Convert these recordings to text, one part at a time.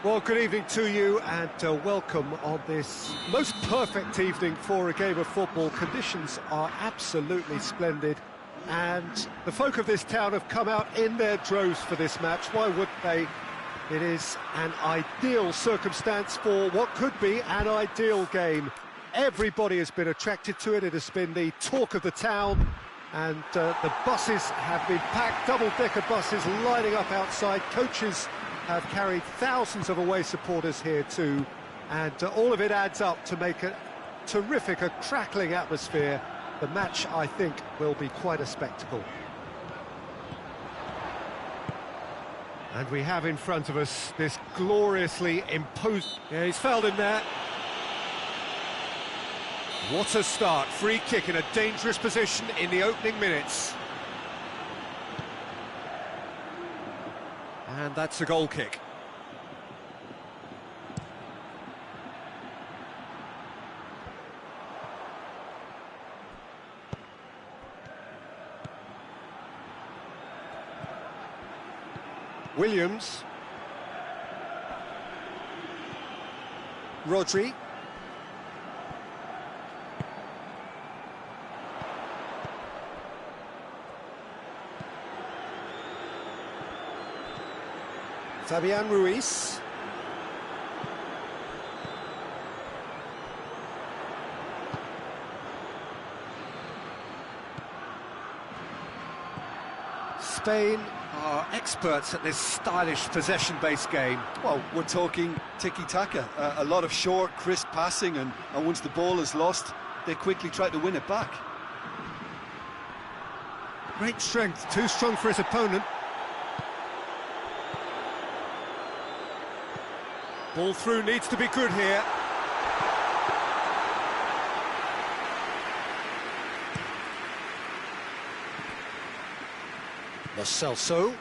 Well, good evening to you and welcome on this most perfect evening for a game of football. Conditions are absolutely splendid and the folk of this town have come out in their droves for this match. Why wouldn't they? It is an ideal circumstance for what could be an ideal game. Everybody has been attracted to it. It has been the talk of the town and the buses have been packed, double-decker buses lining up outside. Coaches have carried thousands of away supporters here too, and all of it adds up to make a terrific, a crackling atmosphere. The match, I think, will be quite a spectacle. And we have in front of us this gloriously imposed... Yeah, he's fouled him there. What a start, free kick in a dangerous position in the opening minutes. And that's a goal kick. Williams. Rodri. Fabian Ruiz. Spain are experts at this stylish possession-based game. Well, we're talking tiki-taka, a lot of short, crisp passing, and once the ball is lost, they quickly try to win it back. Great strength, too strong for his opponent. Ball through needs to be good here. Lo Celso.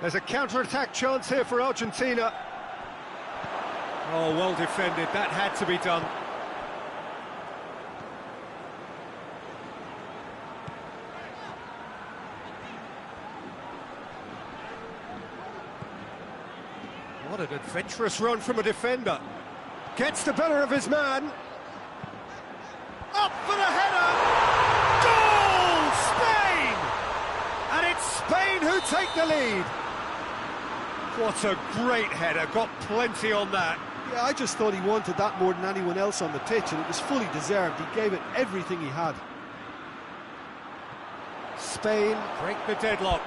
There's a counter-attack chance here for Argentina. Oh, well defended, that had to be done. What an adventurous run from a defender. Gets the better of his man. Up for the header! Goal! Spain! And it's Spain who take the lead. What a great header, got plenty on that. Yeah, I just thought he wanted that more than anyone else on the pitch, and it was fully deserved. He gave it everything he had. Spain break the deadlock.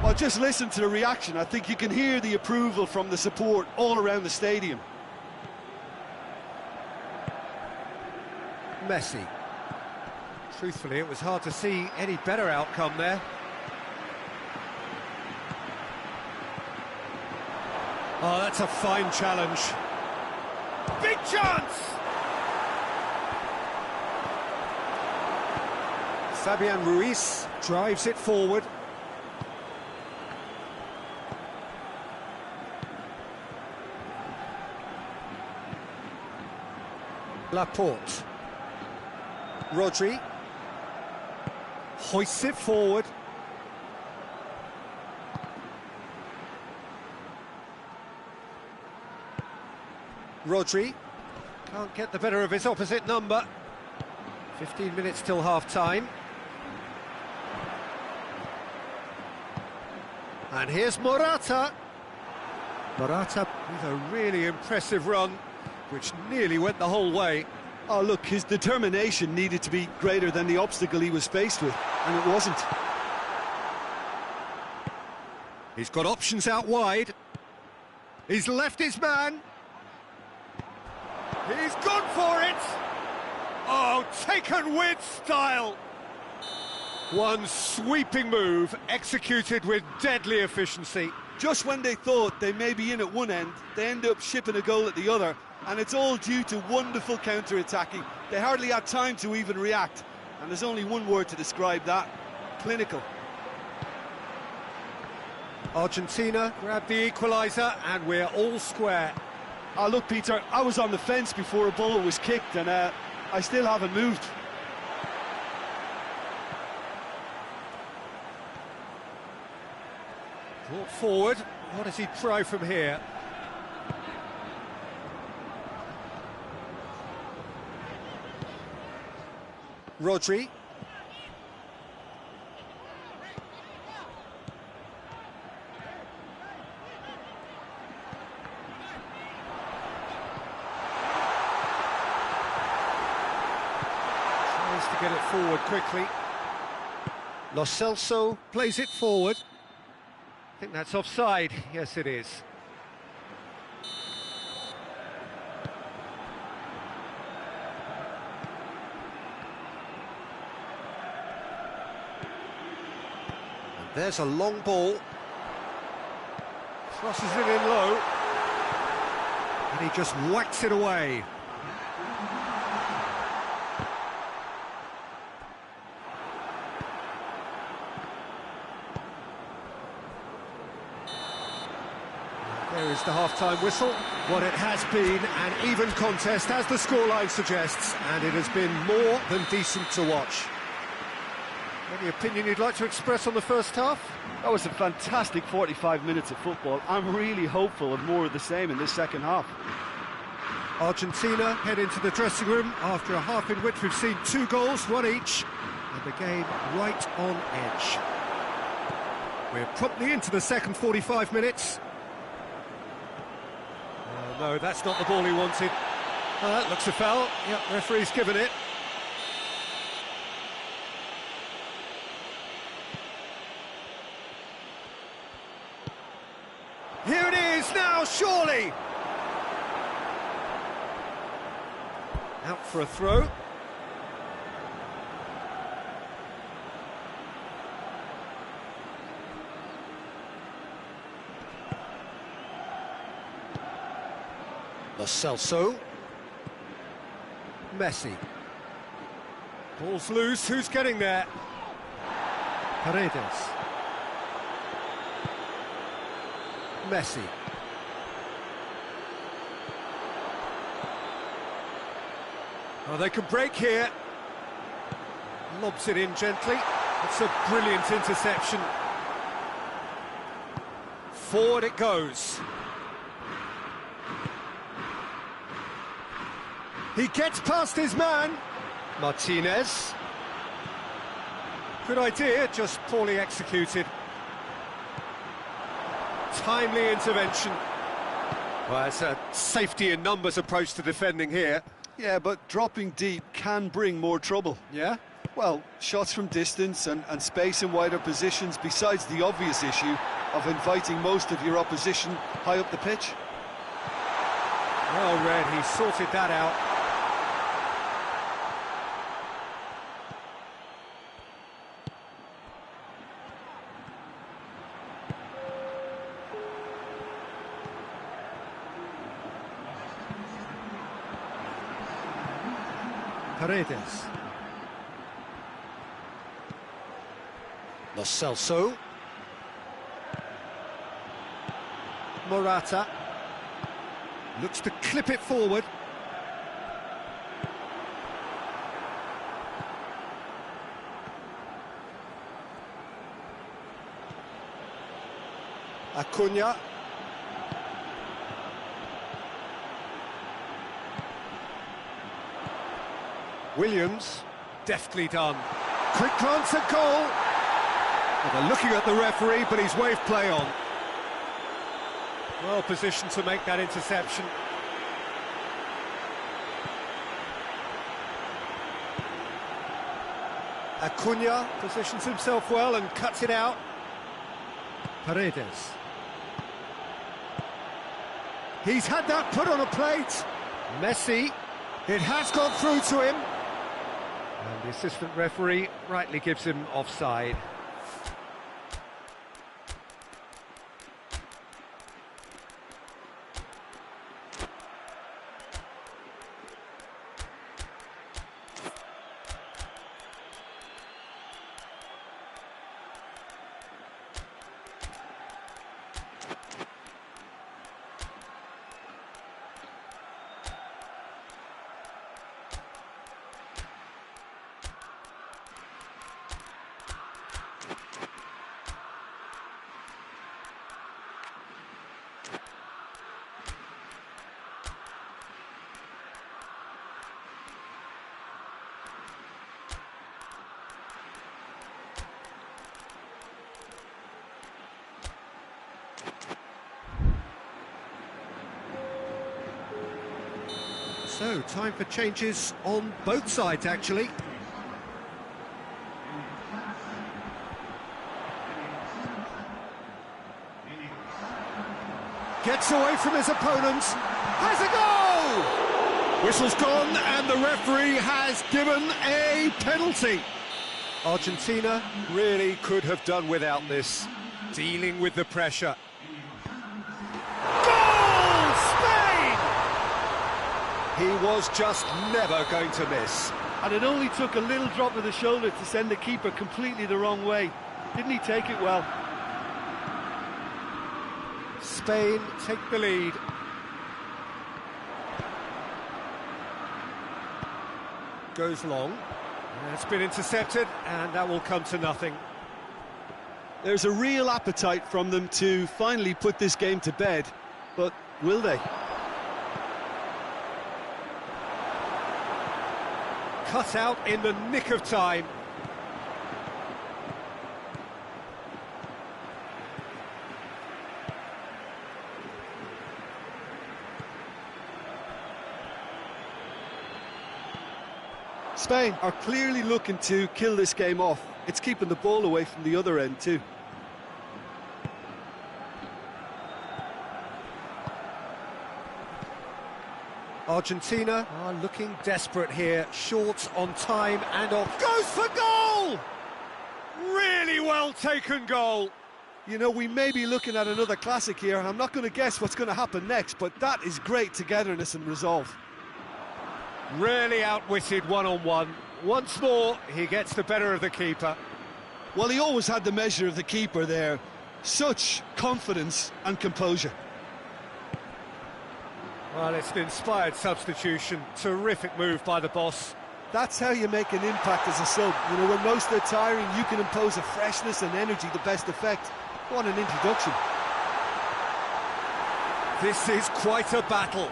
Well, just listen to the reaction. I think you can hear the approval from the support all around the stadium. Messi. Truthfully, it was hard to see any better outcome there. Oh, that's a fine challenge. Big chance! Fabian Ruiz drives it forward. Laporte. Rodri. Hoists it forward. Rodri can't get the better of his opposite number. 15 minutes till half-time. And here's Morata. Morata with a really impressive run, which nearly went the whole way. Oh, look, his determination needed to be greater than the obstacle he was faced with, and it wasn't. He's got options out wide. He's left his man. He's gone for it! Oh, taken with style! One sweeping move, executed with deadly efficiency. Just when they thought they may be in at one end, they end up shipping a goal at the other, and it's all due to wonderful counter-attacking. They hardly had time to even react, and there's only one word to describe that: clinical. Argentina grab the equaliser, and we're all square. Oh, look, Peter, I was on the fence before a ball was kicked, and I still haven't moved. Brought forward. What does he try from here? Rodri. To get it forward quickly. Lo Celso plays it forward. I think that's offside. Yes, it is. And there's a long ball. Crosses it in low. And he just whacks it away. There is the half-time whistle. What it has been an even contest, as the scoreline suggests, and it has been more than decent to watch. Any opinion you'd like to express on the first half? That was a fantastic 45 minutes of football. I'm really hopeful of more of the same in this second half. Argentina head into the dressing room after a half in which we've seen 2 goals, one each, and the game right on edge. We're promptly into the second 45 minutes. No, that's not the ball he wanted. Oh, that looks a foul. Yep, referee's given it. Here it is now, surely! Out for a throw. Lo Celso. Messi. Ball's loose, who's getting there? Paredes. Messi. Oh, they can break here. Lobs it in gently. It's a brilliant interception. Forward it goes. He gets past his man. Martinez. Good idea, just poorly executed. Timely intervention. Well, it's a safety in numbers approach to defending here. Yeah, but dropping deep can bring more trouble. Yeah? Well, shots from distance and space in wider positions, besides the obvious issue of inviting most of your opposition high up the pitch. Well read, he sorted that out. Paredes. Lo Celso. Morata. Looks to clip it forward. Acuna. Williams, deftly done. Quick glance at goal. Well, they're looking at the referee, but he's waved play on. Well positioned to make that interception. Acuna positions himself well and cuts it out. Paredes. He's had that put on a plate. Messi. It has gone through to him. And the assistant referee rightly gives him offside. So, time for changes on both sides, actually. Gets away from his opponents, has a goal! Whistle's gone and the referee has given a penalty. Argentina really could have done without this, dealing with the pressure. Goal! Spain! He was just never going to miss. And it only took a little drop of the shoulder to send the keeper completely the wrong way. Didn't he take it well? Spain take the lead. Goes long. It's been intercepted, and that will come to nothing. There's a real appetite from them to finally put this game to bed, but will they? Cut out in the nick of time. Spain are clearly looking to kill this game off. It's keeping the ball away from the other end too. Argentina are looking desperate here, short on time and off. Goes for goal! Really well taken goal. You know, we may be looking at another classic here. I'm not going to guess what's going to happen next, but that is great togetherness and resolve. Really outwitted one-on-one. Once more, he gets the better of the keeper. Well, he always had the measure of the keeper there. Such confidence and composure. Well, it's an inspired substitution. Terrific move by the boss. That's how you make an impact as a sub. You know, when most are tiring, you can impose a freshness and energy to best effect. What an introduction. This is quite a battle.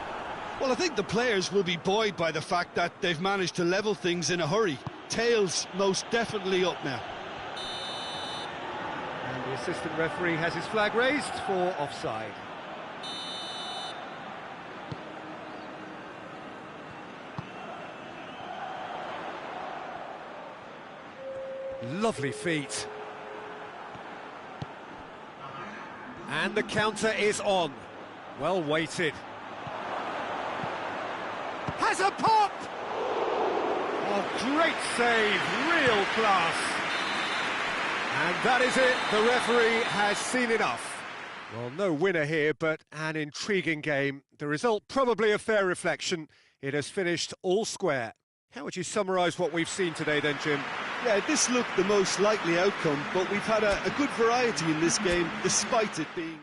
Well, I think the players will be buoyed by the fact that they've managed to level things in a hurry. Tails most definitely up now. And the assistant referee has his flag raised for offside. Lovely feet. And the counter is on. Well weighted. Has a pop! Oh, great save, real class. And that is it, the referee has seen enough. Well, no winner here, but an intriguing game. The result probably a fair reflection. It has finished all square. How would you summarise what we've seen today then, Jim? Yeah, this looked the most likely outcome, but we've had a good variety in this game, despite it being...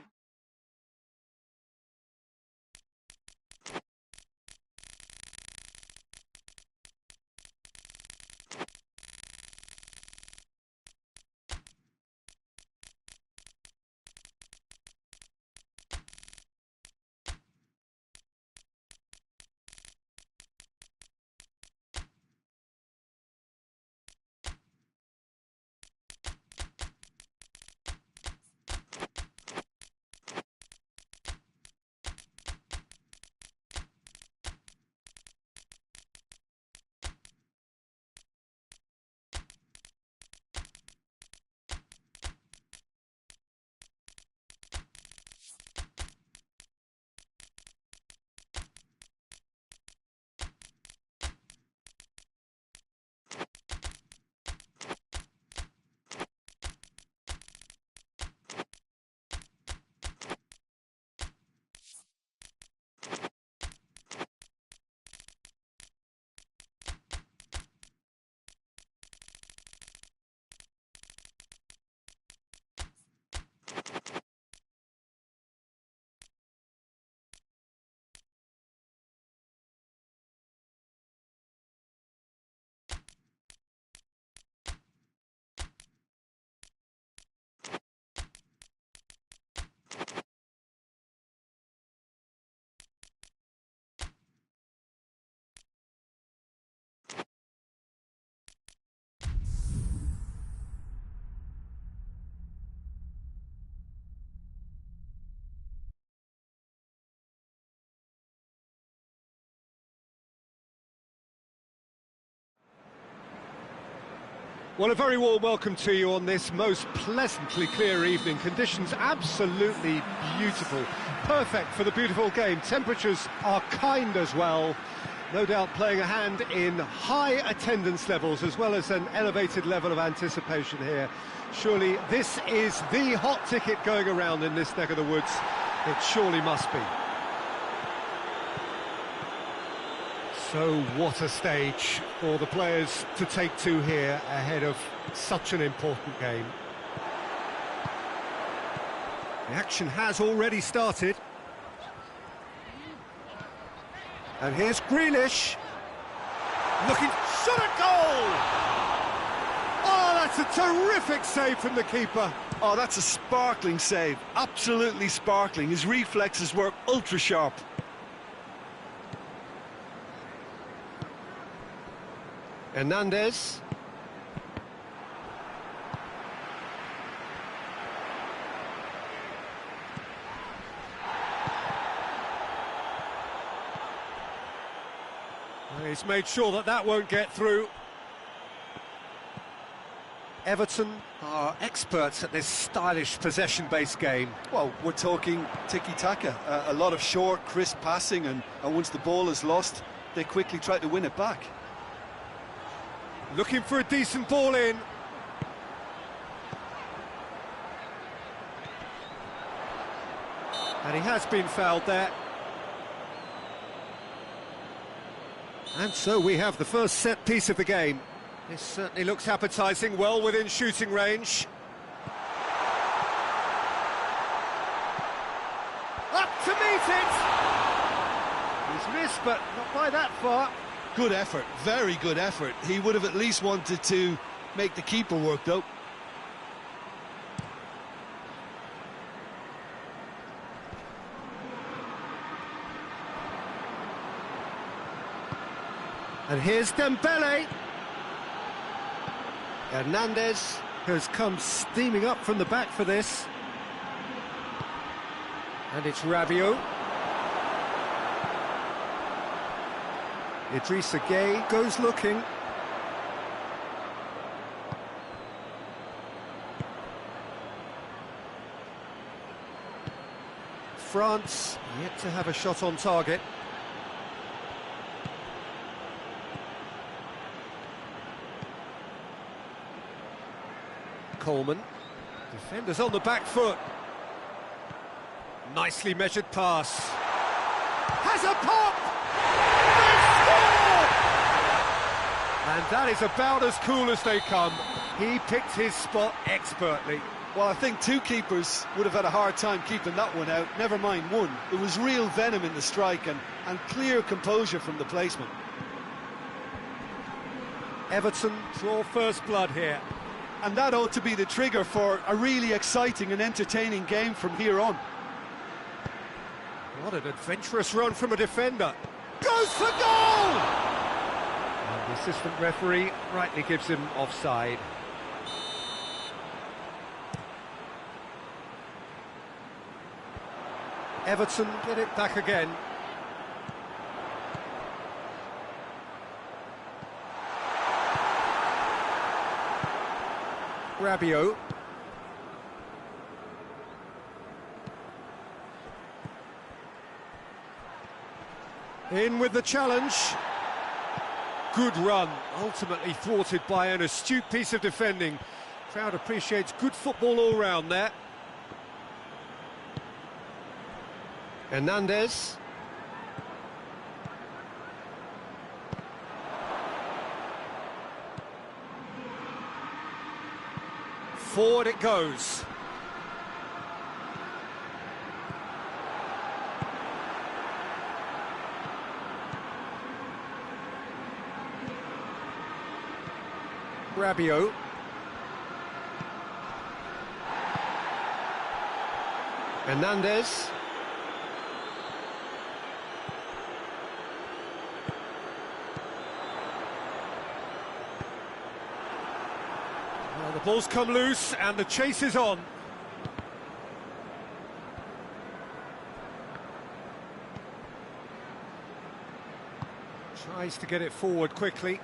Well, a very warm welcome to you on this most pleasantly clear evening. Conditions absolutely beautiful. Perfect for the beautiful game. Temperatures are kind as well. No doubt playing a hand in high attendance levels as well as an elevated level of anticipation here. Surely this is the hot ticket going around in this neck of the woods. It surely must be. So what a stage for the players to take to here ahead of such an important game. The action has already started. And here's Grealish. Looking, shot at goal! Oh, that's a terrific save from the keeper. Oh, that's a sparkling save. Absolutely sparkling. His reflexes were ultra sharp. Hernandez. He's made sure that that won't get through. Everton are experts at this stylish possession-based game. Well, we're talking tiki-taka, a lot of short, crisp passing, and once the ball is lost, they quickly try to win it back. Looking for a decent ball in. And he has been fouled there. And so we have the first set piece of the game. This certainly looks appetising, well within shooting range. Up to meet it! He's missed, but not by that far. Good effort, very good effort. He would have at least wanted to make the keeper work, though. And here's Dembele. Hernandez has come steaming up from the back for this. And it's Rabiot. Idrissa Gueye goes looking. France yet to have a shot on target. Coleman. Defenders on the back foot. Nicely measured pass. Has a pop! They score! And that is about as cool as they come. He picked his spot expertly. Well, I think two keepers would have had a hard time keeping that one out, never mind one. There was real venom in the strike and clear composure from the placement. Everton draw first blood here. And that ought to be the trigger for a really exciting and entertaining game from here on. What an adventurous run from a defender. Goes for goal! And the assistant referee rightly gives him offside. Everton get it back again. Rabiot. In with the challenge. Good run, ultimately thwarted by an astute piece of defending. Crowd appreciates good football all round there. Hernandez. Forward it goes. Rabiot. Hernandez. Well, the ball's come loose and the chase is on. Tries to get it forward quickly.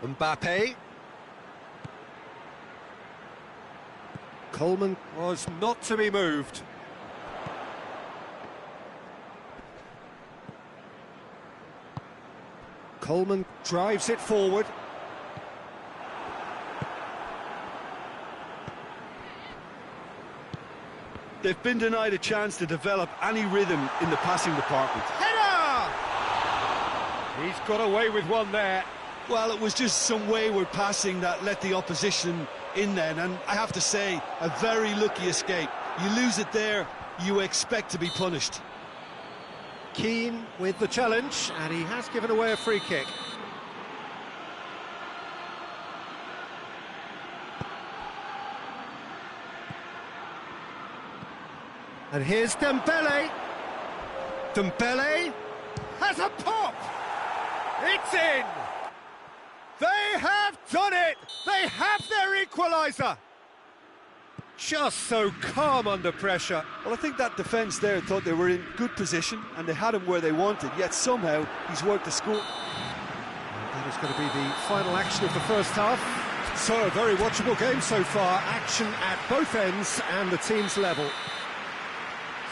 Mbappe. Coleman was not to be moved. Coleman drives it forward. They've been denied a chance to develop any rhythm in the passing department. Header! He's got away with one there. Well, it was just some wayward passing that let the opposition in then, and I have to say, a very lucky escape. You lose it there, you expect to be punished. Keane with the challenge, and he has given away a free kick. And here's Dembele. Dembele has a pop! It's in! They have done it! They have their equaliser! Just so calm under pressure. Well, I think that defence there thought they were in good position and they had him where they wanted, yet somehow he's worked the score. And that is going to be the final action of the first half. So, a very watchable game so far. Action at both ends and the team's level.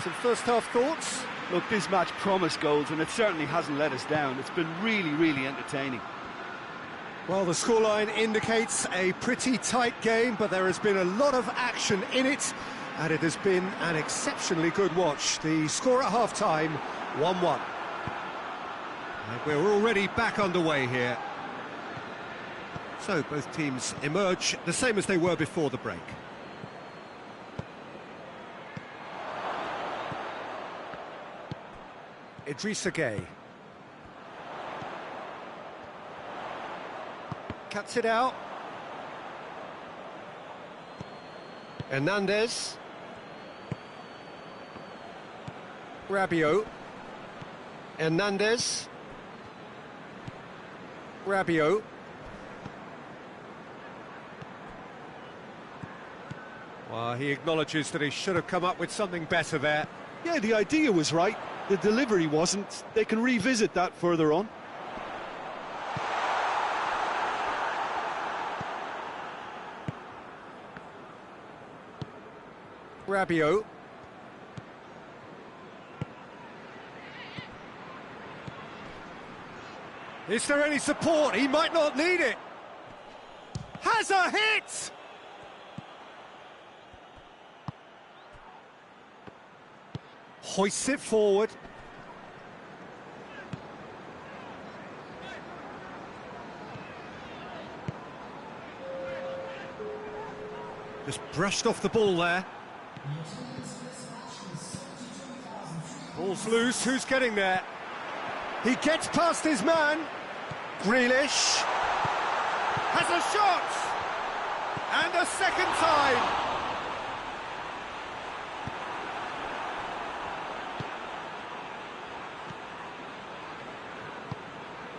Some first half thoughts? Look, this match promised goals and it certainly hasn't let us down. It's been really, really entertaining. Well, the scoreline indicates a pretty tight game, but there has been a lot of action in it, and it has been an exceptionally good watch. The score at half-time, 1-1. And we're already back underway here. So both teams emerge the same as they were before the break. Idrissa Gueye. Cuts it out. Hernandez. Rabiot. Hernandez. Rabiot. Well, he acknowledges that he should have come up with something better there. Yeah, the idea was right. The delivery wasn't. They can revisit that further on. Rabiot. Is there any support? He might not need it. Has a hit! Hoists it forward. Just brushed off the ball there. Ball's loose, who's getting there? He gets past his man. Grealish has a shot! And a second time!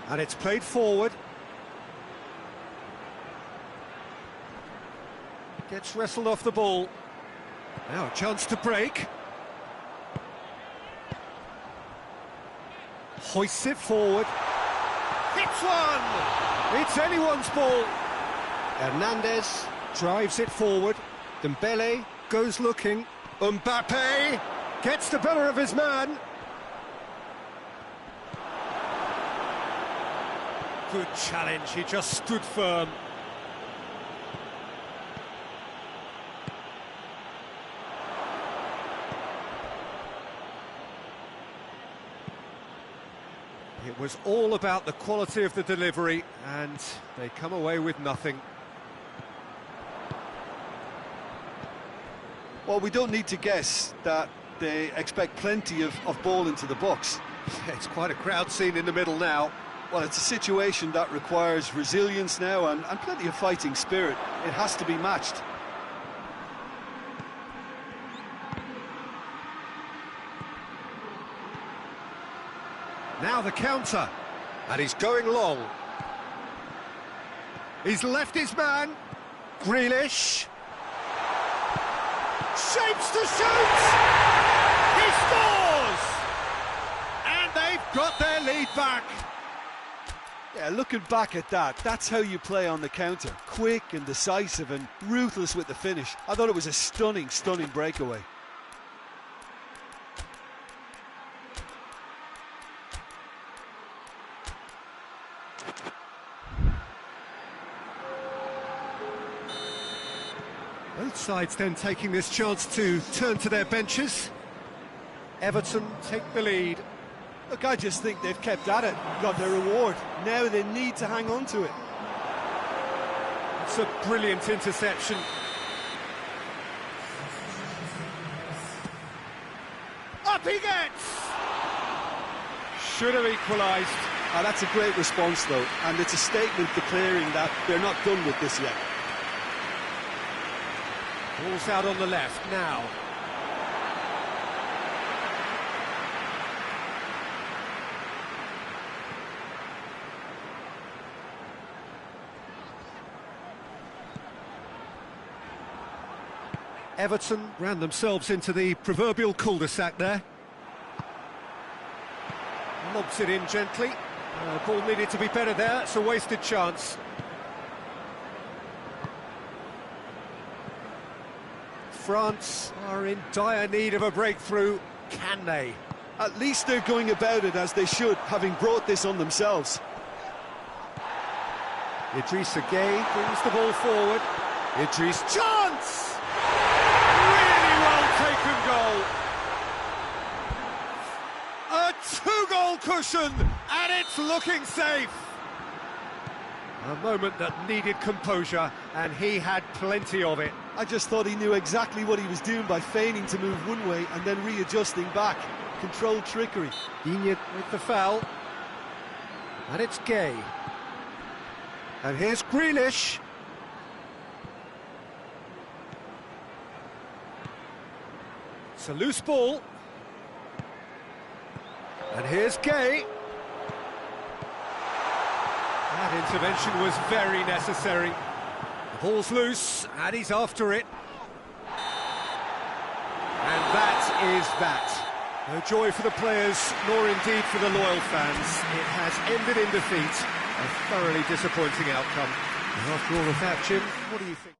And it's played forward. Gets wrestled off the ball. Now a chance to break. Hoists it forward. Hits one! It's anyone's ball. Hernandez drives it forward. Dembele goes looking. Mbappe gets the better of his man. Good challenge, he just stood firm. It was all about the quality of the delivery, and they come away with nothing. Well, we don't need to guess that they expect plenty of ball into the box. It's quite a crowd scene in the middle now. Well, it's a situation that requires resilience now and plenty of fighting spirit. It has to be matched. Now the counter, and he's going long. He's left his man. Grealish. Shapes to shoot! He scores! And they've got their lead back. Yeah, looking back at that, that's how you play on the counter. Quick and decisive and ruthless with the finish. I thought it was a stunning, stunning breakaway. Both sides then taking this chance to turn to their benches. Everton take the lead. Look, I just think they've kept at it, got their reward. Now they need to hang on to it. It's a brilliant interception. Up he gets! Should have equalised. That's a great response, though, and it's a statement declaring that they're not done with this yet. Ball's out on the left now. Everton ran themselves into the proverbial cul-de-sac there. Lobs it in gently. Ball needed to be better there. It's a wasted chance. France are in dire need of a breakthrough. Can they? At least they're going about it as they should, having brought this on themselves. Idrissa Gueye brings the ball forward. Idris, chance! Really well taken goal. A two-goal cushion, and it's looking safe. A moment that needed composure, and he had plenty of it. I just thought he knew exactly what he was doing by feigning to move one way and then readjusting back. Controlled trickery. Digne with the foul. And it's Gueye. And here's Grealish. It's a loose ball. And here's Gueye. That intervention was very necessary. The ball's loose, and he's after it. And that is that. No joy for the players, nor indeed for the loyal fans. It has ended in defeat. A thoroughly disappointing outcome. And after all of that, Jim, what do you think?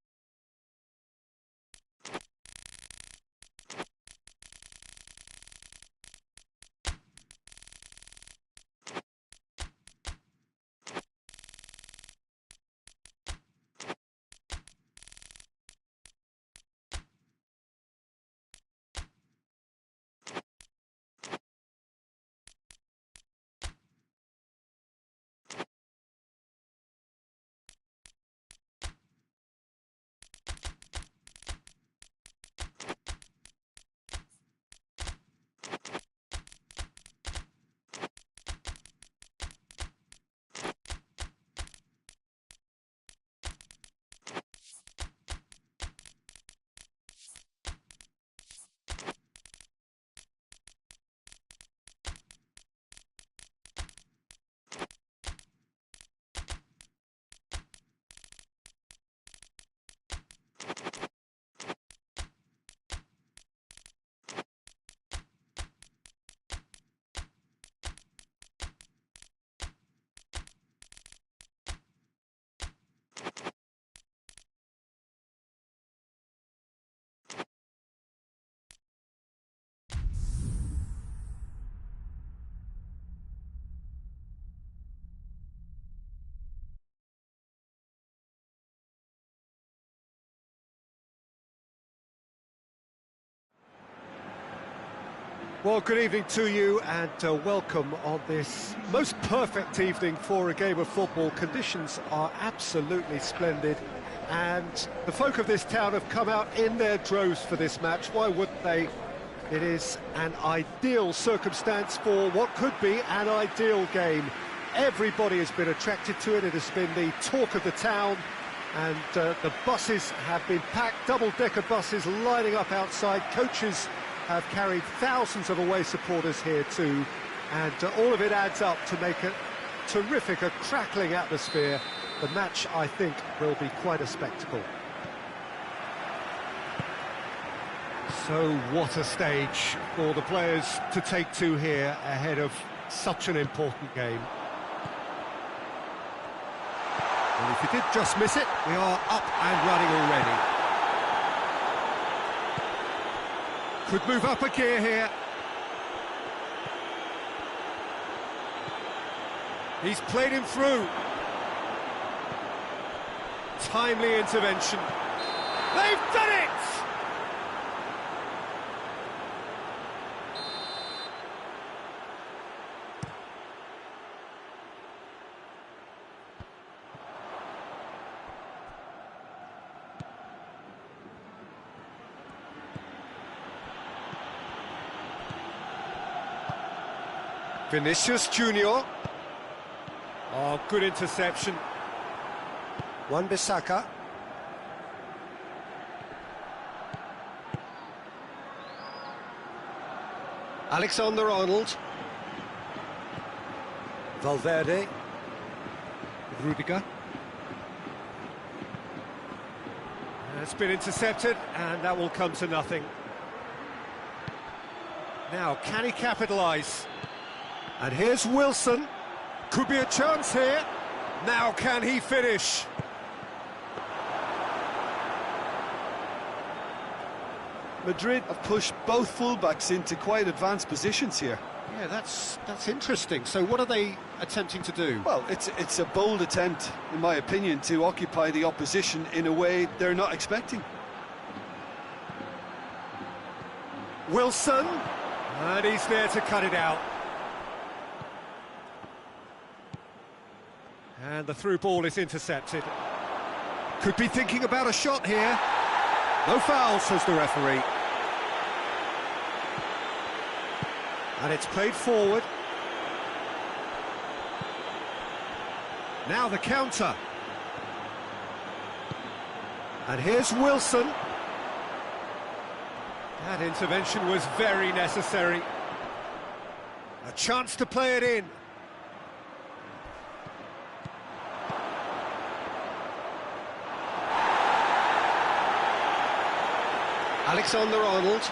Well, good evening to you, and welcome on this most perfect evening for a game of football. Conditions are absolutely splendid, and the folk of this town have come out in their droves for this match. Why wouldn't they? It is an ideal circumstance for what could be an ideal game. Everybody has been attracted to it. It has been the talk of the town, and the buses have been packed, double-decker buses lining up outside. Coaches have carried thousands of away supporters here too, and all of it adds up to make a terrific, a crackling atmosphere. The match, I think, will be quite a spectacle. So what a stage for the players to take to here ahead of such an important game. Well, if you did just miss it, we are up and running already. Could move up a gear here. He's played him through. Timely intervention. They've done it! Vinicius Junior. Oh, good interception. Wan-Bissaka. Alexander-Arnold. Valverde. Rudiger. That's been intercepted, and that will come to nothing. Now, can he capitalise? And here's Wilson. Could be a chance here. Now, can he finish? Madrid have pushed both fullbacks into quite advanced positions here. Yeah, that's interesting. So what are they attempting to do? Well, it's a bold attempt, in my opinion, to occupy the opposition in a way they're not expecting. Wilson, and he's there to cut it out. And the through ball is intercepted. Could be thinking about a shot here. No foul, says the referee. And it's played forward. Now the counter. And here's Wilson. That intervention was very necessary. A chance to play it in. Alexander-Arnold.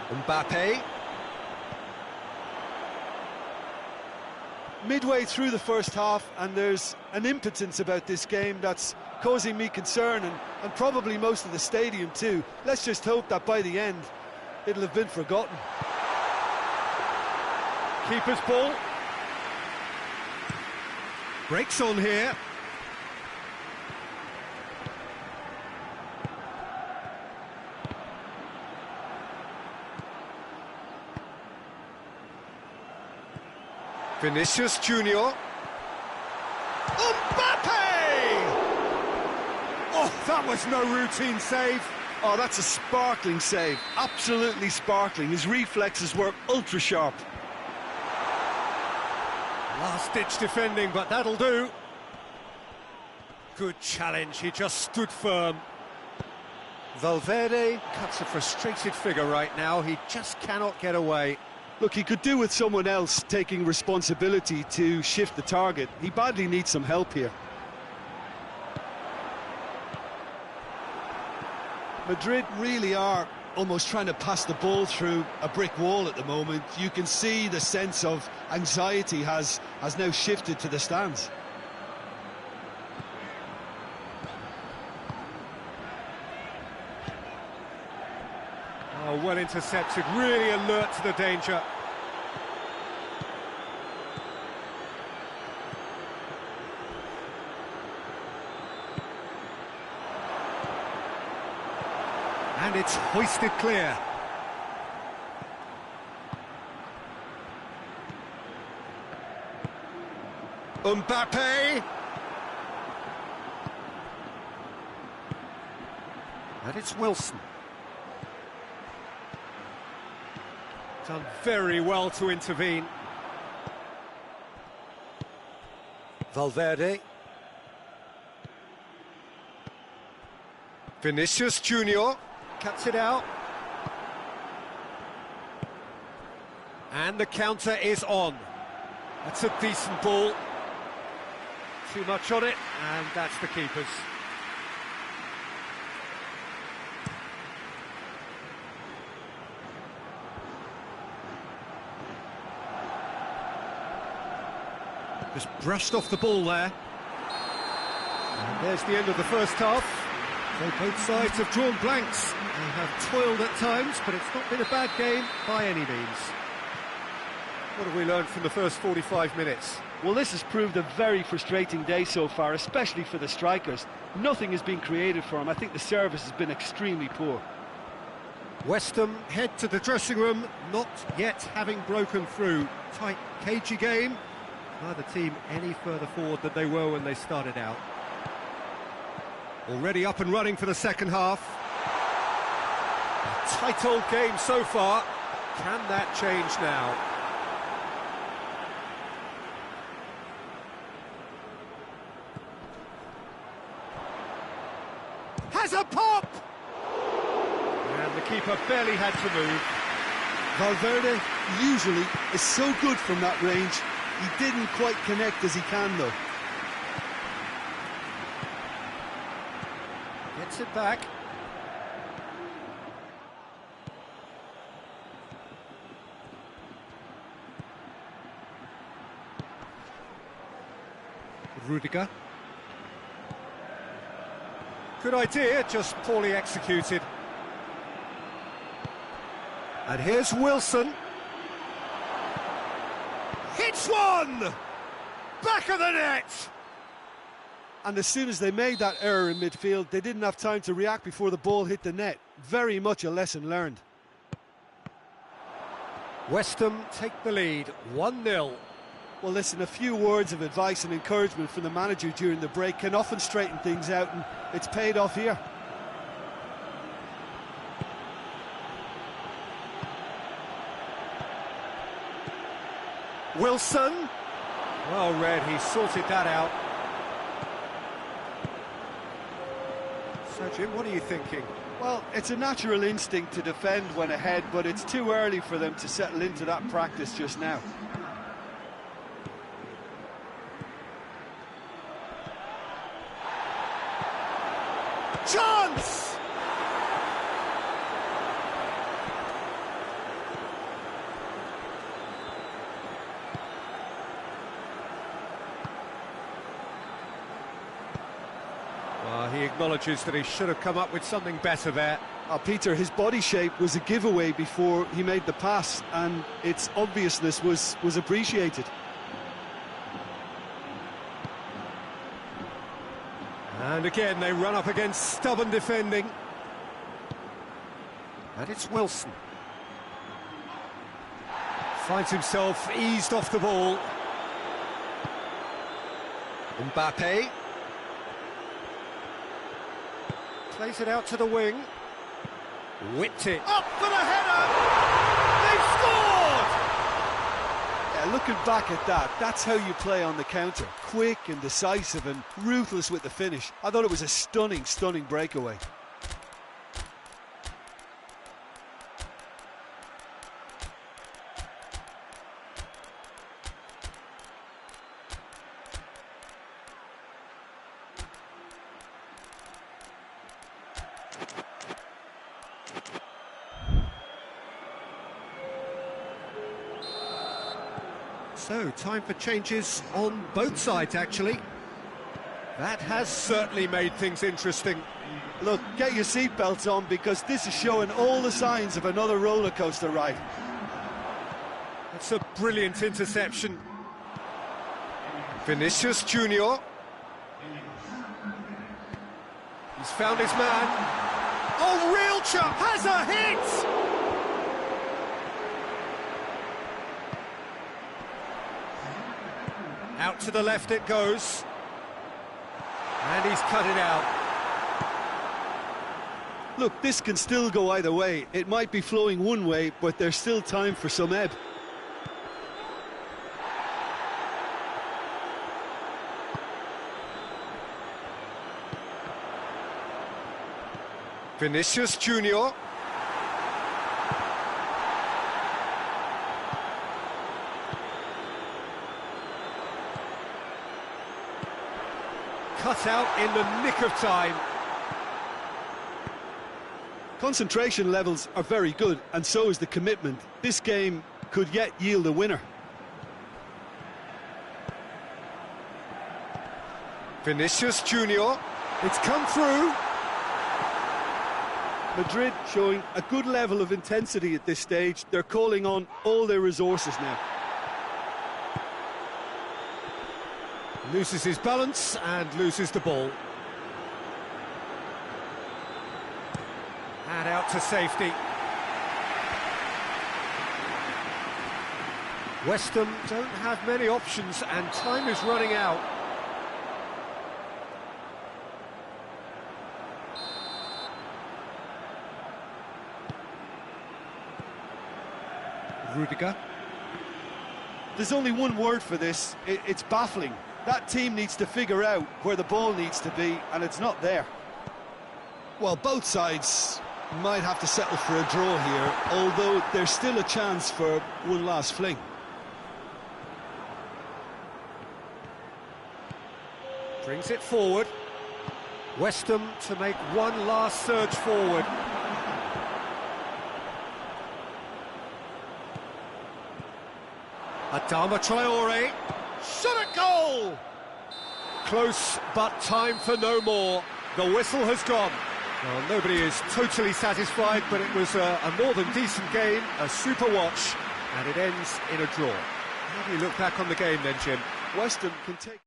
Mbappe. Midway through the first half, and there's an impotence about this game that's causing me concern, and probably most of the stadium too. Let's just hope that by the end it'll have been forgotten. Keeper's ball. Breaks on here. Vinicius Junior. Mbappe! Oh, that was no routine save. Oh, that's a sparkling save. Absolutely sparkling. His reflexes were ultra sharp. Last-ditch defending, but that'll do. Good challenge, he just stood firm. Valverde cuts a frustrated figure right now, he just cannot get away. Look, he could do with someone else taking responsibility to shift the target. He badly needs some help here. Madrid really are almost trying to pass the ball through a brick wall at the moment. You can see the sense of anxiety has now shifted to the stands. Oh, well intercepted, really alert to the danger. And it's hoisted clear. Mbappe. And it's Wilson. Done very well to intervene. Valverde. Vinicius Junior cuts it out. And the counter is on. That's a decent ball. Too much on it, and that's the keeper's. Just brushed off the ball there. And there's the end of the first half. So both sides have drawn blanks. They have toiled at times, but it's not been a bad game by any means. What have we learned from the first 45 minutes? Well, this has proved a very frustrating day so far, especially for the strikers. Nothing has been created for them. I think the service has been extremely poor. West Ham head to the dressing room, not yet having broken through. Tight, cagey game. Neither team any further forward than they were when they started out. Already up and running for the second half. A tight old game so far. Can that change now? Has a pop! And the keeper barely had to move. Valverde usually is so good from that range. He didn't quite connect as he can, though. Gets it back. Rudiger. Good idea, just poorly executed. And here's Wilson. Hits one! Back of the net! And as soon as they made that error in midfield, they didn't have time to react before the ball hit the net. Very much a lesson learned. West Ham take the lead, 1-0. Well, listen, a few words of advice and encouragement from the manager during the break can often straighten things out, and it's paid off here. Wilson. Well read, he sorted that out. So, Jim, what are you thinking? Well, it's a natural instinct to defend when ahead, but it's too early for them to settle into that practice just now. Chance! Well, he acknowledges that he should have come up with something better there. Peter, his body shape was a giveaway before he made the pass, and its obviousness was appreciated. And again, they run up against stubborn defending. And it's Wilson. Finds himself eased off the ball. Mbappe. Plays it out to the wing. Whipped it. Up for the header! They've scored! Yeah, looking back at that, that's how you play on the counter. Quick and decisive and ruthless with the finish. I thought it was a stunning, stunning breakaway. So, time for changes on both sides, actually. That has certainly made things interesting. Look, get your seatbelts on, because this is showing all the signs of another roller coaster ride. That's a brilliant interception. Vinicius Junior. He's found his man. Oh, real chap has a hit! Out to the left it goes. And he's cut it out. Look, this can still go either way. It might be flowing one way, but there's still time for some ebb. Vinicius Junior. Cut out in the nick of time. Concentration levels are very good, and so is the commitment. This game could yet yield a winner. Vinicius Junior. It's come through. Madrid showing a good level of intensity at this stage. They're calling on all their resources now. Loses his balance and loses the ball. And out to safety. West Ham don't have many options and time is running out. Rudiger. There's only one word for this. It's baffling. That team needs to figure out where the ball needs to be, and it's not there. Well, both sides Might have to settle for a draw here, although there's still a chance for one last fling. Brings it forward. West Ham to make one last surge forward. Adama Traore. Shot at goal! Close, but time for no more. The whistle has gone. Well, nobody is totally satisfied, but it was a more than decent game, a super watch, and it ends in a draw. How do you look back on the game then, Jim? West Ham can take...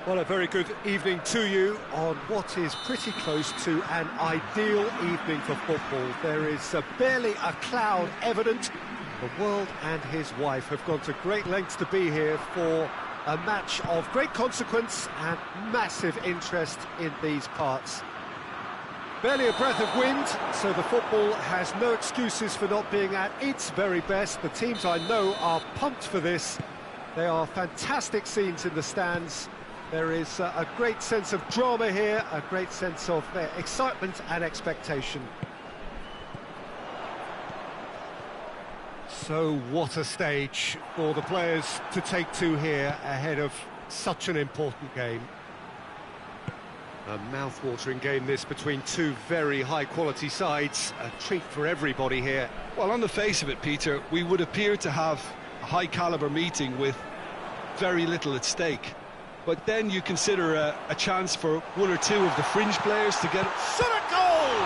Well, a very good evening to you on what is pretty close to an ideal evening for football. There is barely a cloud evident. The world and his wife have gone to great lengths to be here for a match of great consequence and massive interest in these parts. Barely a breath of wind, so the football has no excuses for not being at its very best. The teams I know are pumped for this. They are fantastic scenes in the stands. There is a great sense of drama here, a great sense of excitement and expectation. So what a stage for the players to take to here ahead of such an important game. A mouth-watering game this between two very high-quality sides, a treat for everybody here. Well, on the face of it, Peter, we would appear to have a high-caliber meeting with very little at stake. But then you consider a chance for one or two of the fringe players to get... Shot at goal!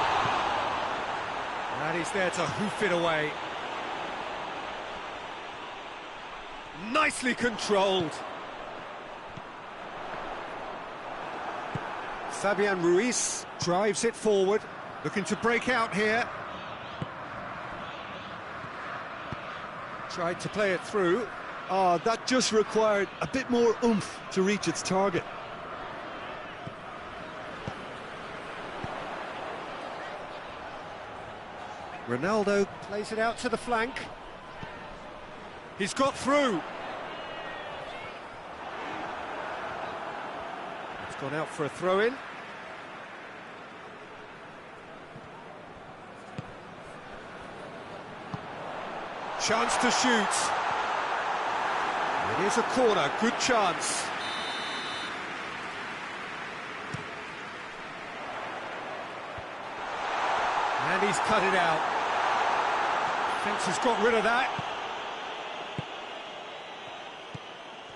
And he's there to hoof it away. Nicely controlled. Fabian Ruiz drives it forward, looking to break out here. Tried to play it through. Oh, that just required a bit more oomph to reach its target. Ronaldo plays it out to the flank. He's got through. It's gone out for a throw-in. Chance to shoot. It is a corner, good chance. And he's cut it out. Defence has got rid of that.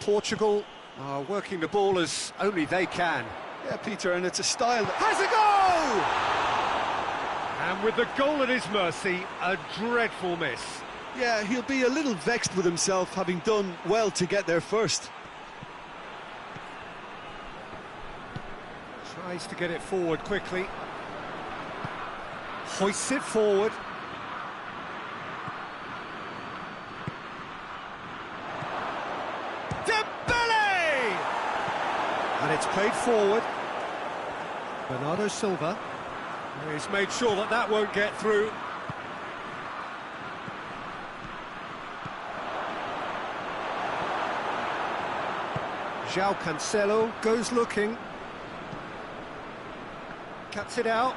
Portugal are working the ball as only they can. Yeah, Peter, and it's a style that Has a goal! And with the goal at his mercy, a dreadful miss. yeah, he'll be a little vexed with himself, having done well to get there first. Tries to get it forward quickly. Hoists it forward. Dembele! And it's played forward. Bernardo Silva. He's made sure that that won't get through. João Cancelo goes looking. Cuts it out.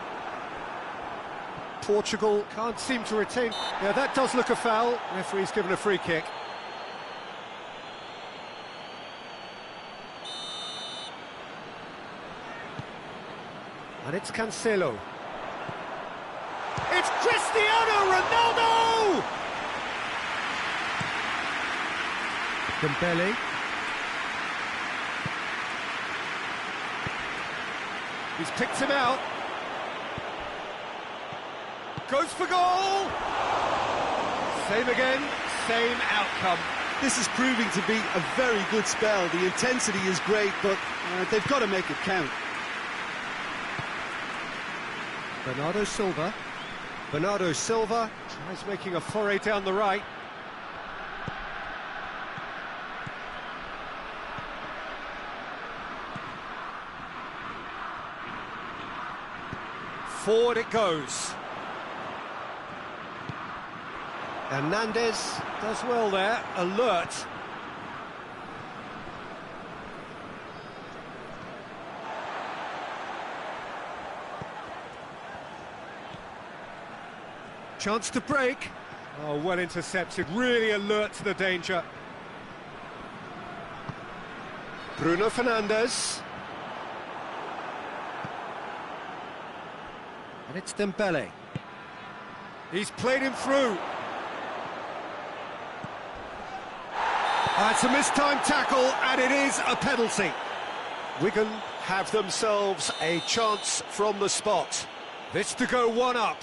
Portugal can't seem to retain. Yeah, that does look a foul. Referee's given a free kick. And it's Cancelo. It's Cristiano Ronaldo! Dembele. He's picked him out. Goes for goal! Same again, same outcome. This is proving to be a very good spell. The intensity is great, but they've got to make it count. Bernardo Silva. Bernardo Silva tries making a foray down the right. Forward it goes. Hernandez does well there, alert. Chance to break. Oh, well intercepted, really alert to the danger. Bruno Fernandes. And it's Dembele. He's played him through. It's a mistimed tackle, and it is a penalty. Wigan have themselves a chance from the spot. This to go one up.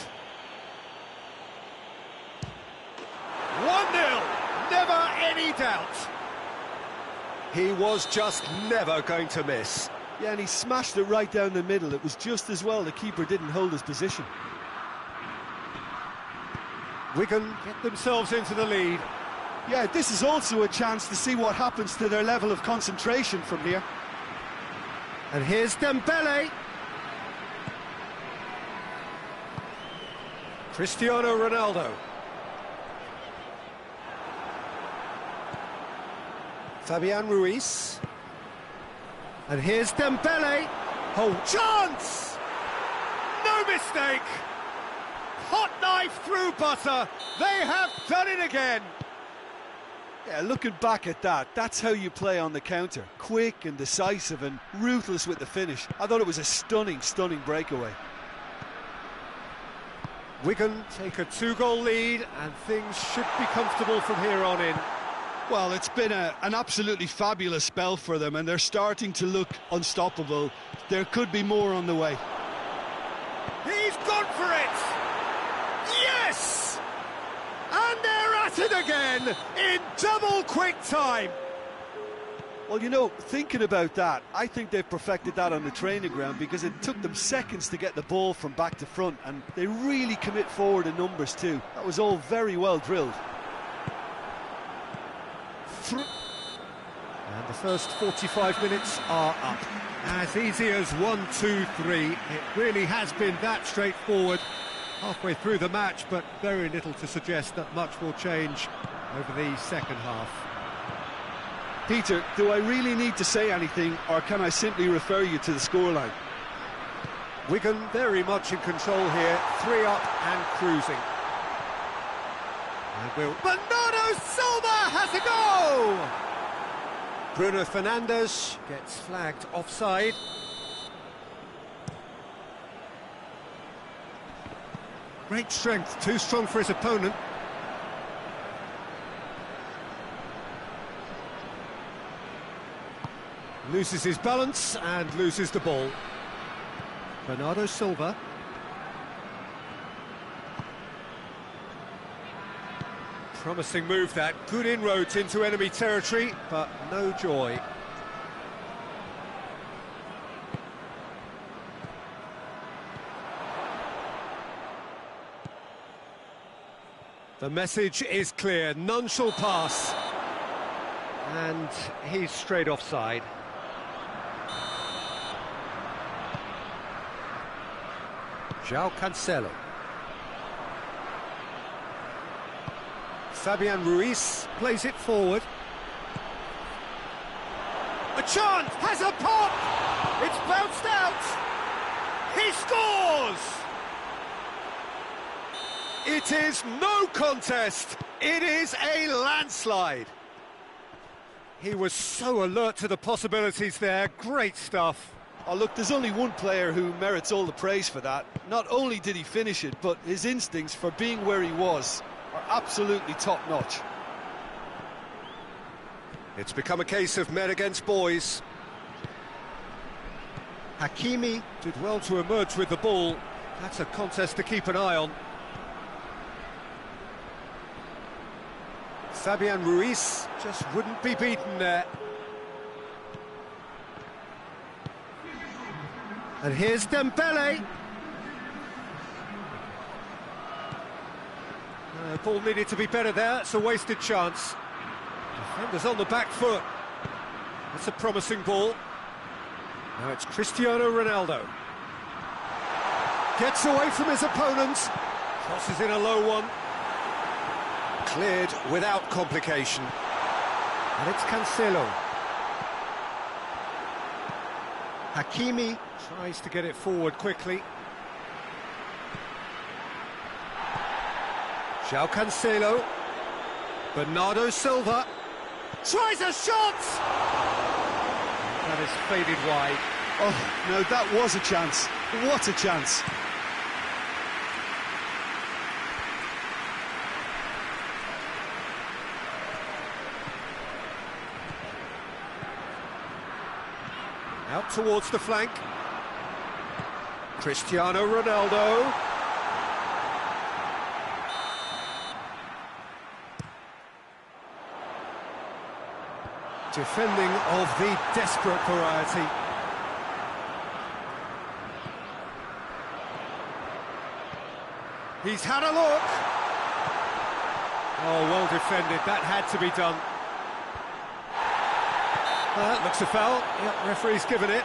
1-0, never any doubt. He was just never going to miss. Yeah, and he smashed it right down the middle. It was just as well the keeper didn't hold his position. Wigan get themselves into the lead. Yeah, this is also a chance to see what happens to their level of concentration from here. And here's Dembele. Cristiano Ronaldo. Fabian Ruiz. And here's Dembele. Oh, chance! No mistake! Hot knife through butter. They have done it again. Yeah, looking back at that, that's how you play on the counter. Quick and decisive and ruthless with the finish. I thought it was a stunning, stunning breakaway. Wigan take a 2-goal lead and things should be comfortable from here on in. Well, it's been an absolutely fabulous spell for them, and they're starting to look unstoppable. There could be more on the way. He's gone for it! Yes! And they're at it again in double quick time. Well, you know, thinking about that, I think they've perfected that on the training ground, because it took them seconds to get the ball from back to front, and they really commit forward in numbers too. That was all very well drilled. And the first 45 minutes are up. As easy as 1, 2, 3. It really has been that straightforward. Halfway through the match, but very little to suggest that much will change over the second half. Peter, do I really need to say anything, or can I simply refer you to the scoreline? Wigan very much in control here, 3 up and cruising. And Bernardo Silva has a goal! Bruno Fernandes gets flagged offside. Great strength, too strong for his opponent. Loses his balance and loses the ball. Bernardo Silva. Promising move that, good inroads into enemy territory, but no joy. The message is clear, none shall pass. And he's straight offside. João Cancelo. Fabian Ruiz plays it forward. A chance! Has a pop! It's bounced out! He scores! It is no contest! It is a landslide! He was so alert to the possibilities there, great stuff. Oh, look, there's only one player who merits all the praise for that. Not only did he finish it, but his instincts for being where he was are absolutely top-notch. It's become a case of men against boys. Hakimi did well to emerge with the ball. That's a contest to keep an eye on. Fabian Ruiz just wouldn't be beaten there. And here's Dembele. Ball needed to be better there, it's a wasted chance. Defenders on the back foot. That's a promising ball. Now it's Cristiano Ronaldo. Gets away from his opponents. Crosses in a low one. Cleared without complication. And it's Cancelo. Hakimi tries to get it forward quickly. João Cancelo. Bernardo Silva. Tries a shot! That is faded wide. Oh, no, that was a chance. What a chance. Out towards the flank. Cristiano Ronaldo. Defending of the desperate variety. He's had a look. Oh, well defended. That had to be done. That looks a foul. Yep, referee's given it.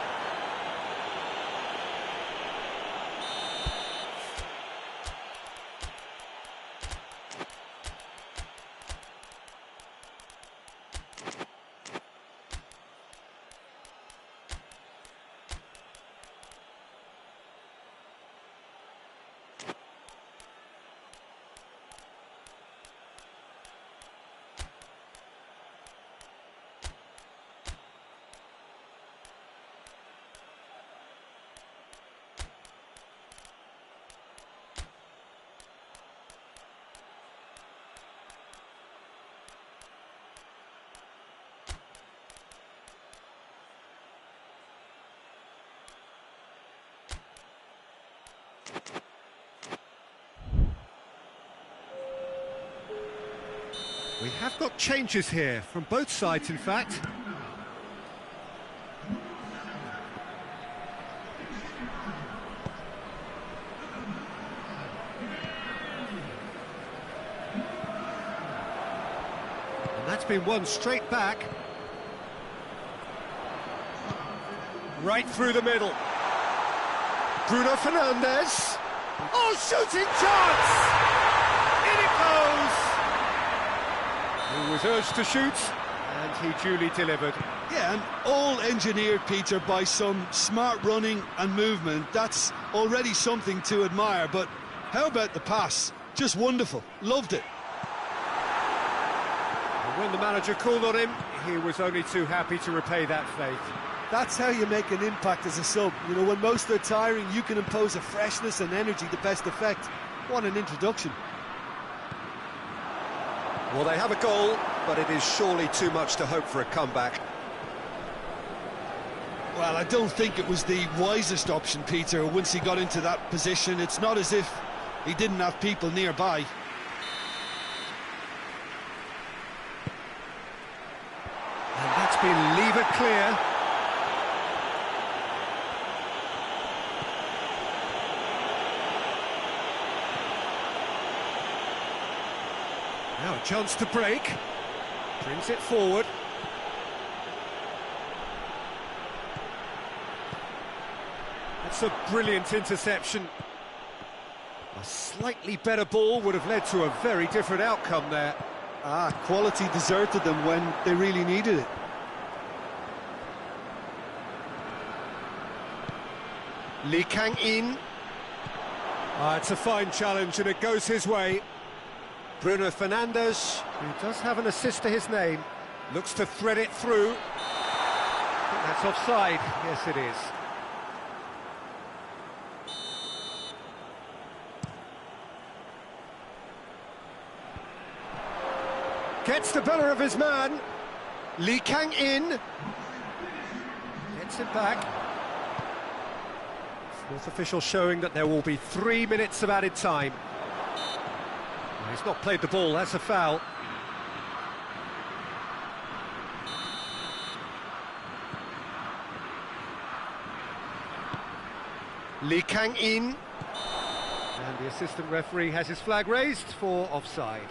We have got changes here, from both sides in fact. And that's been won straight back. Right through the middle. Bruno Fernandes. Oh, shooting chance! In it goes! He was urged to shoot, and he duly delivered. Yeah, and all engineered, Peter, by some smart running and movement. That's already something to admire, but how about the pass? Just wonderful. Loved it. And when the manager called on him, he was only too happy to repay that faith. That's how you make an impact as a sub. You know, when most are tiring, you can impose a freshness and energy to best effect. What an introduction. Well, they have a goal, but it is surely too much to hope for a comeback. Well, I don't think it was the wisest option, Peter, once he got into that position. It's not as if he didn't have people nearby. And that's been levered clear. Now a chance to break. Brings it forward. That's a brilliant interception. A slightly better ball would have led to a very different outcome there. Quality deserted them when they really needed it. Lee Kang-in. It's a fine challenge and it goes his way. Bruno Fernandes, who does have an assist to his name, looks to thread it through. I think that's offside. Yes, it is. Gets the better of his man. Lee Kang-in. Gets it back. Fourth official showing that there will be 3 minutes of added time. He's not played the ball, that's a foul. Lee Kang-in. And the assistant referee has his flag raised for offside.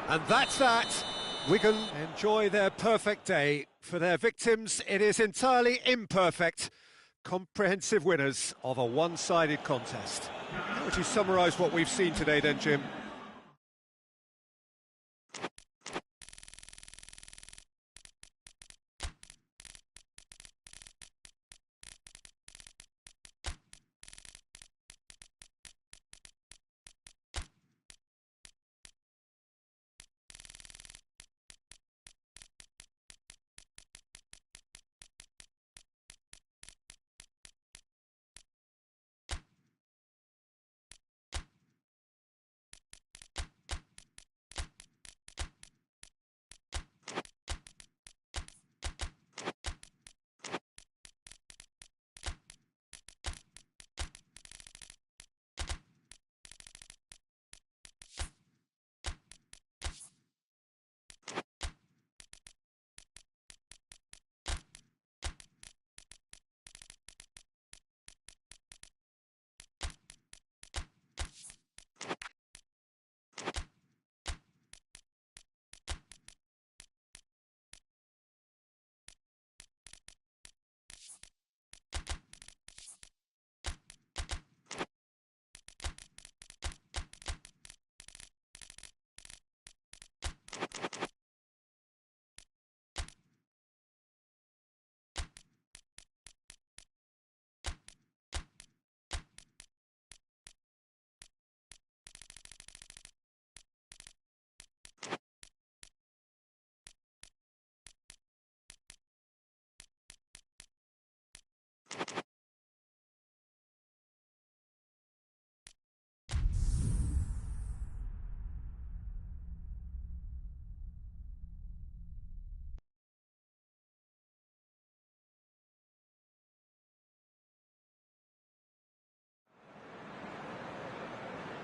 And that's that. Wigan enjoy their perfect day. For their victims, it is entirely imperfect. Comprehensive winners of a one-sided contest. How would you summarise what we've seen today then, Jim?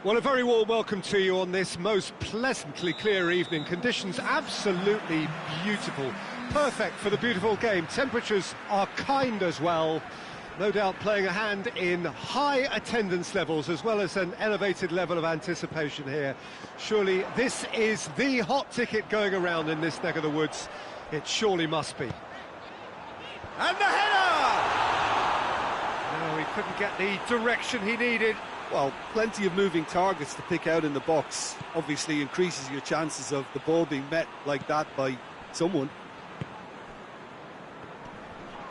Well, a very warm welcome to you on this most pleasantly clear evening. Conditions absolutely beautiful. Perfect for the beautiful game. Temperatures are kind as well. No doubt playing a hand in high attendance levels as well as an elevated level of anticipation here. Surely this is the hot ticket going around in this neck of the woods. It surely must be. And the header! No, he couldn't get the direction he needed. Well, plenty of moving targets to pick out in the box. Obviously increases your chances of the ball being met like that by someone.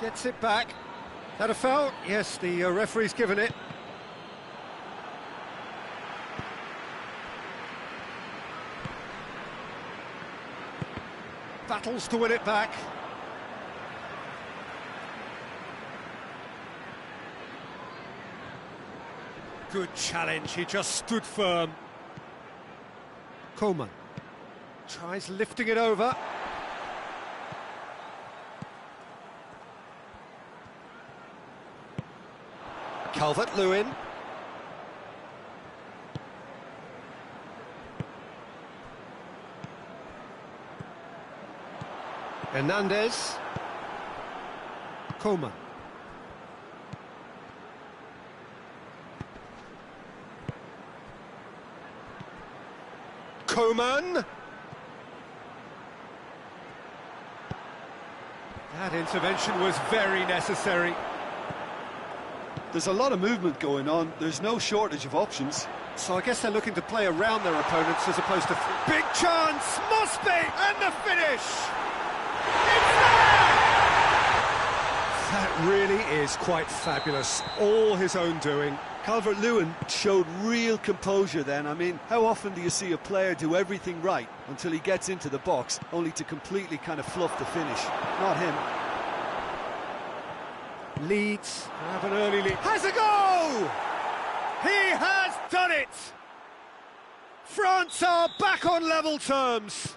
Gets it back. Is that a foul? Yes, the referee's given it. Battles to win it back. Good challenge, he just stood firm. Coman tries lifting it over. Calvert-Lewin. Hernandez. Coman. Coman. That intervention was very necessary. There's a lot of movement going on. There's no shortage of options. So I guess they're looking to play around their opponents as opposed to... Big chance! Must be! And the finish! It's there! That really is quite fabulous. All his own doing. Calvert-Lewin showed real composure then. I mean, how often do you see a player do everything right until he gets into the box, only to completely kind of fluff the finish? Not him. Leeds have an early lead. Has a go! He has done it! France are back on level terms.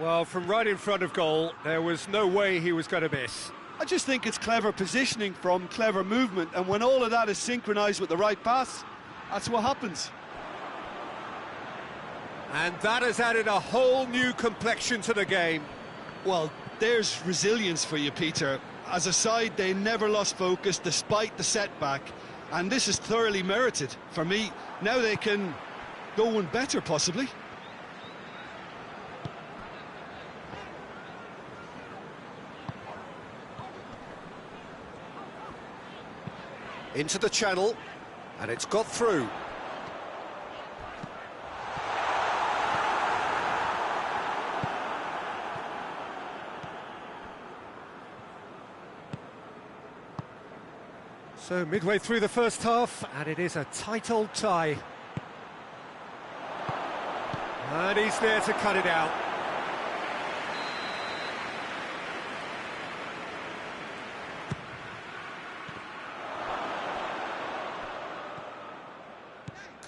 Well, from right in front of goal, there was no way he was going to miss. I just think it's clever positioning from clever movement, and when all of that is synchronised with the right pass, that's what happens. And that has added a whole new complexion to the game. Well, there's resilience for you, Peter. As a side, they never lost focus despite the setback, and this is thoroughly merited. For me, now they can go one better, possibly. Into the channel, and it's got through. So midway through the first half, and it is a tight old tie. And he's there to cut it out.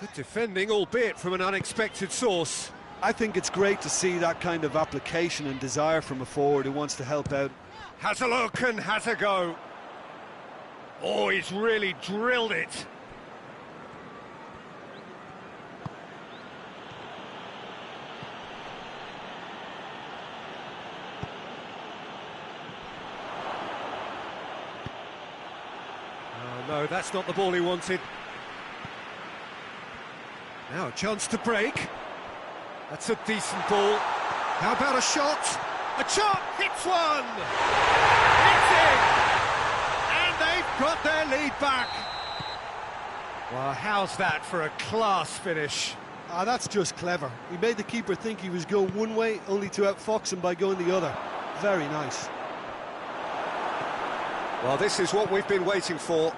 Good defending, albeit from an unexpected source. I think it's great to see that kind of application and desire from a forward who wants to help out. Has a look and has a go. Oh, he's really drilled it. Oh, no, that's not the ball he wanted. Now a chance to break. That's a decent ball. How about a shot? A shot! Hits one! Hits it! And they've got their lead back. Well, how's that for a class finish? Ah, that's just clever. He made the keeper think he was going one way, only to outfox him by going the other. Very nice. Well, this is what we've been waiting for.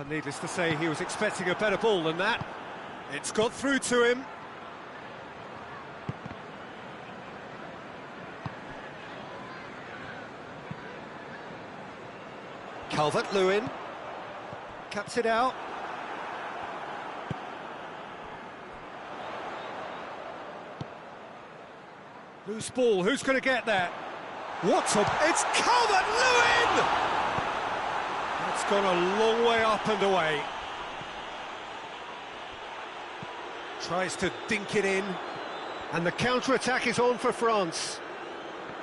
Needless to say, he was expecting a better ball than that. It's got through to him. Calvert-Lewin cuts it out. Loose ball, who's going to get that? What's up? It's Calvert-Lewin! That's gone a long way up and away. Tries to dink it in. And the counter-attack is on for France.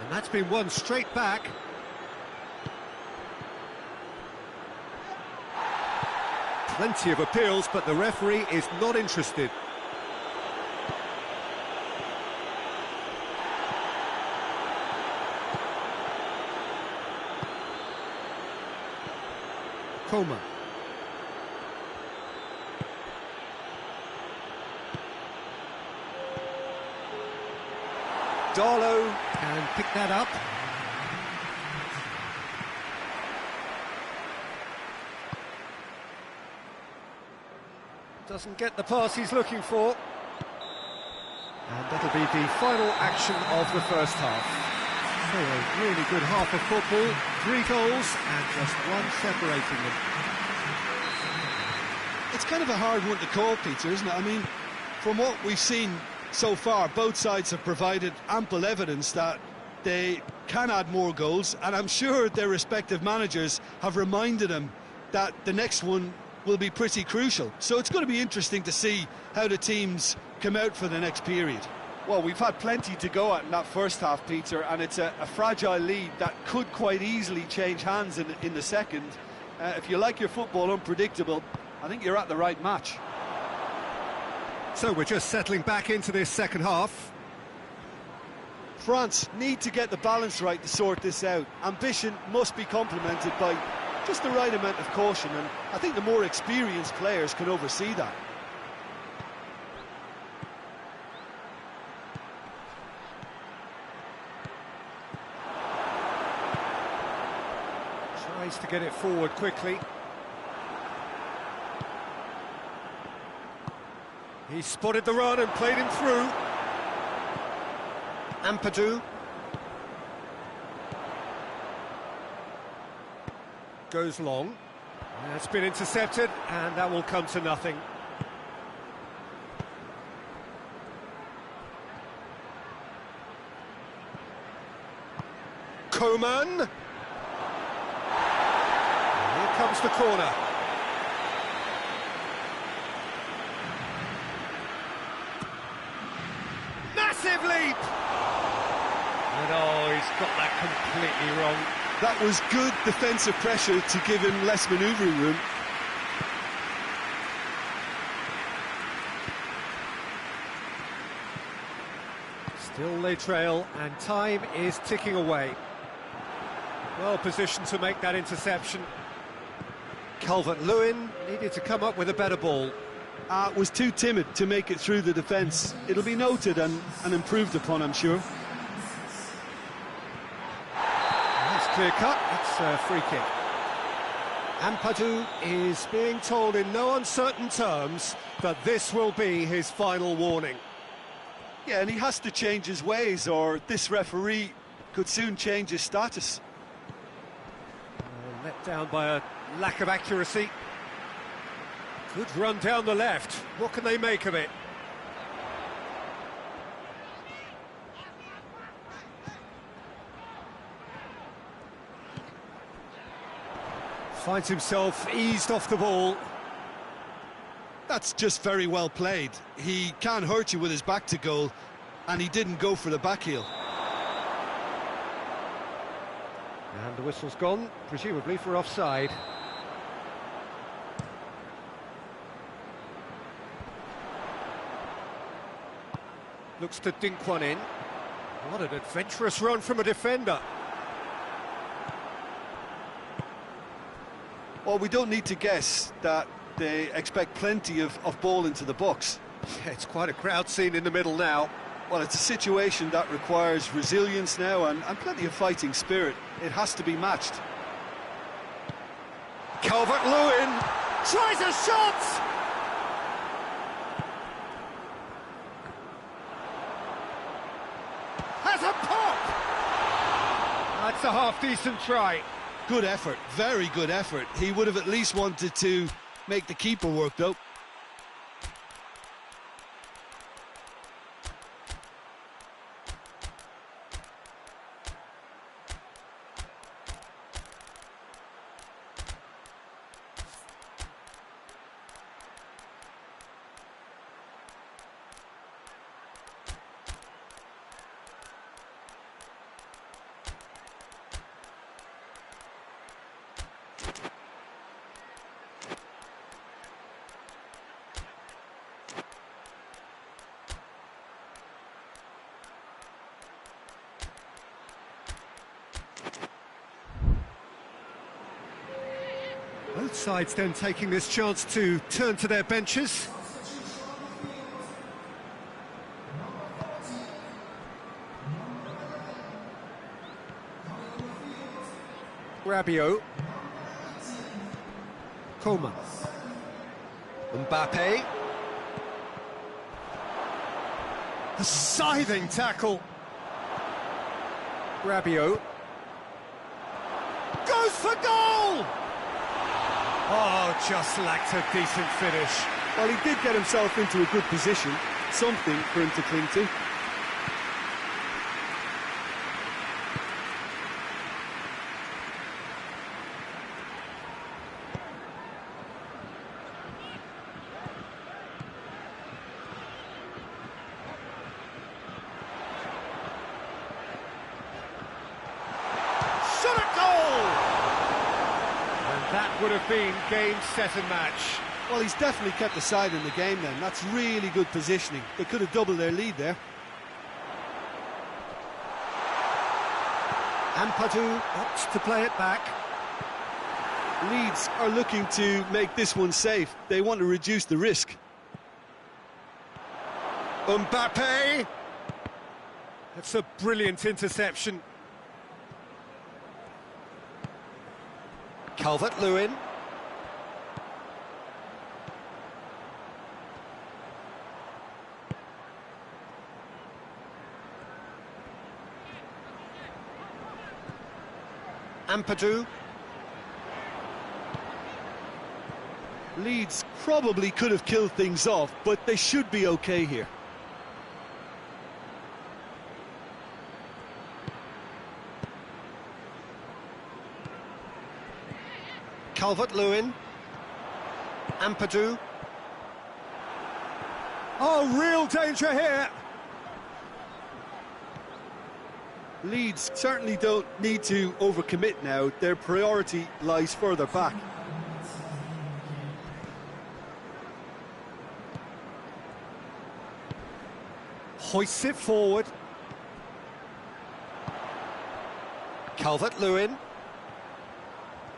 And that's been won straight back. Plenty of appeals, but the referee is not interested. Coman. Darlow can pick that up. Doesn't get the pass he's looking for. And that'll be the final action of the first half. So a really good half of football, 3 goals and just one separating them. It's kind of a hard one to call, Peter, isn't it? I mean, from what we've seen so far, both sides have provided ample evidence that they can add more goals, and I'm sure their respective managers have reminded them that the next one will be pretty crucial. So it's going to be interesting to see how the teams come out for the next period. Well, we've had plenty to go at in that first half, Peter, and it's a fragile lead that could quite easily change hands in the second. If you like your football unpredictable, I think you're at the right match. So we're just settling back into this second half. France need to get the balance right to sort this out. Ambition must be complemented by just the right amount of caution, and I think the more experienced players can oversee that. Tries to get it forward quickly. He spotted the run and played him through. Ampadu. Goes long. That's been intercepted, and that will come to nothing. Coman. Here comes the corner. Massive leap! And oh, he's got that completely wrong. That was good defensive pressure to give him less manoeuvring room. Still they trail, and time is ticking away. Well positioned to make that interception. Calvert-Lewin needed to come up with a better ball. Was too timid to make it through the defence. It'll be noted and improved upon, I'm sure. That's clear cut, it's a free kick. Ampadu is being told in no uncertain terms that this will be his final warning. Yeah, and he has to change his ways, or this referee could soon change his status. Let down by a lack of accuracy. Good run down the left. What can they make of it? Finds himself eased off the ball. That's just very well played. He can't hurt you with his back to goal, and he didn't go for the back heel. And the whistle's gone, presumably for offside. Looks to dink one in. What an adventurous run from a defender. Well, we don't need to guess that they expect plenty of ball into the box. Yeah, it's quite a crowd scene in the middle now. Well, it's a situation that requires resilience now and plenty of fighting spirit. It has to be matched. Calvert-Lewin tries a shot! Has a pop! That's a half-decent try. Good effort, very good effort. He would have at least wanted to make the keeper work, though. Both sides then taking this chance to turn to their benches. Rabiot. Coman. Mbappe. A scything tackle. Rabiot. Goes for goal! Oh, just lacked a decent finish. Well, he did get himself into a good position, something for him to cling to. That would have been game, set and match. Well, he's definitely kept the side in the game then. That's really good positioning. They could have doubled their lead there. Ampadu opts to play it back. Leeds are looking to make this one safe. They want to reduce the risk. Mbappe! That's a brilliant interception. Calvert-Lewin. Ampadu. Leeds probably could have killed things off, but they should be okay here. Calvert-Lewin. Ampadu. Oh, real danger here. Leeds certainly don't need to overcommit now. Their priority lies further back. Hoists it forward. Calvert-Lewin.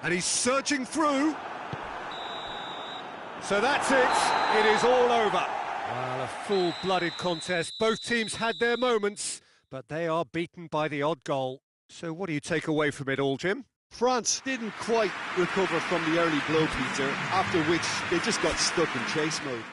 And he's surging through. So that's it. It is all over. Well, a full-blooded contest. Both teams had their moments, but they are beaten by the odd goal. So what do you take away from it all, Jim? France didn't quite recover from the early blow, Peter, after which they just got stuck in chase mode.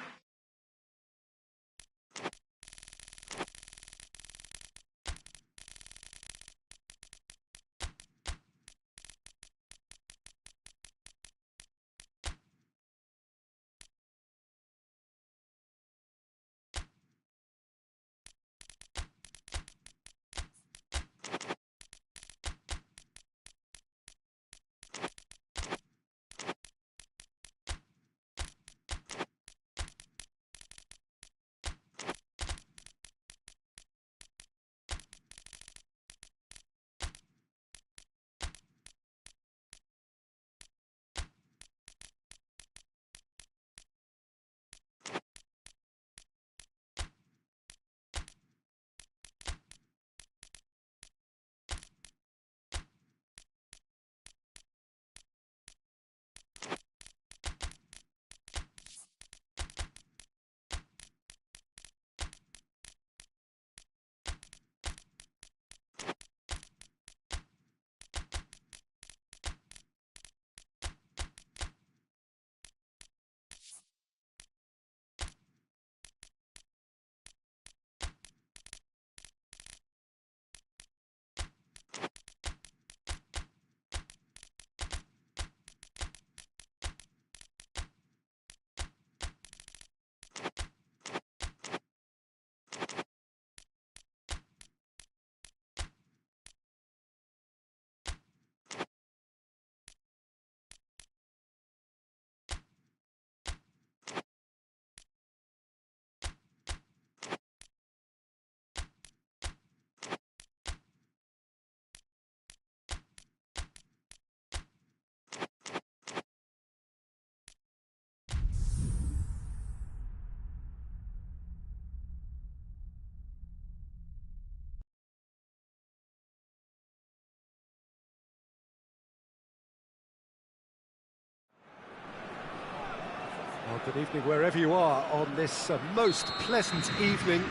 Well, good evening wherever you are on this most pleasant evening.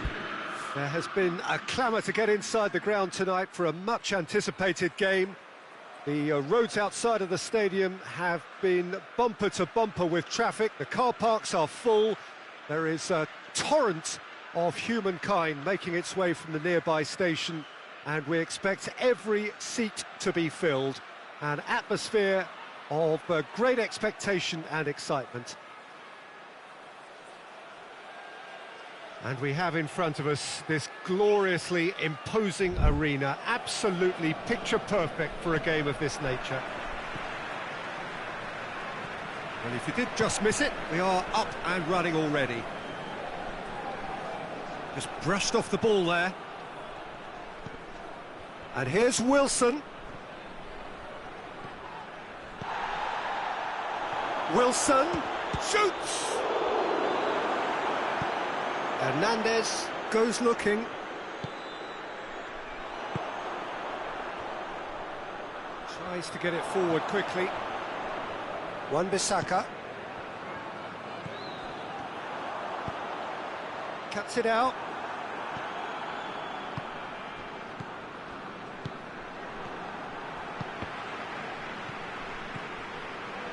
There has been a clamour to get inside the ground tonight for a much-anticipated game. The roads outside of the stadium have been bumper to bumper with traffic. The car parks are full. There is a torrent of humankind making its way from the nearby station, and we expect every seat to be filled. An atmosphere of great expectation and excitement. And we have in front of us this gloriously imposing arena, absolutely picture perfect for a game of this nature. Well, if you did just miss it, we are up and running already. Just brushed off the ball there. And here's Wilson. Wilson shoots! Hernandez goes looking. Tries to get it forward quickly. Wan-Bissaka. Cuts it out.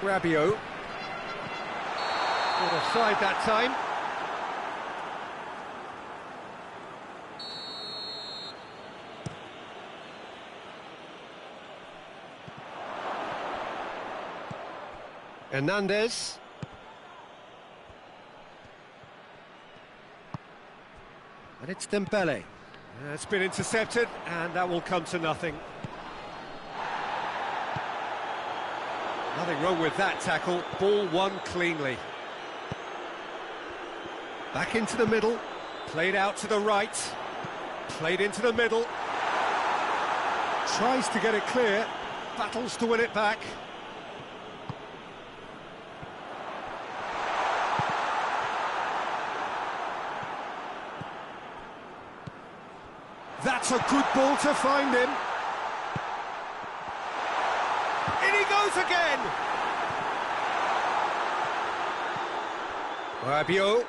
Rabiot. Caught offside that time. Hernandez. And it's Dembele. It's been intercepted, and that will come to nothing. Nothing wrong with that tackle. Ball won cleanly. Back into the middle. Played out to the right. Played into the middle. Tries to get it clear. Battles to win it back. That's a good ball to find him. In he goes again. Rabiot.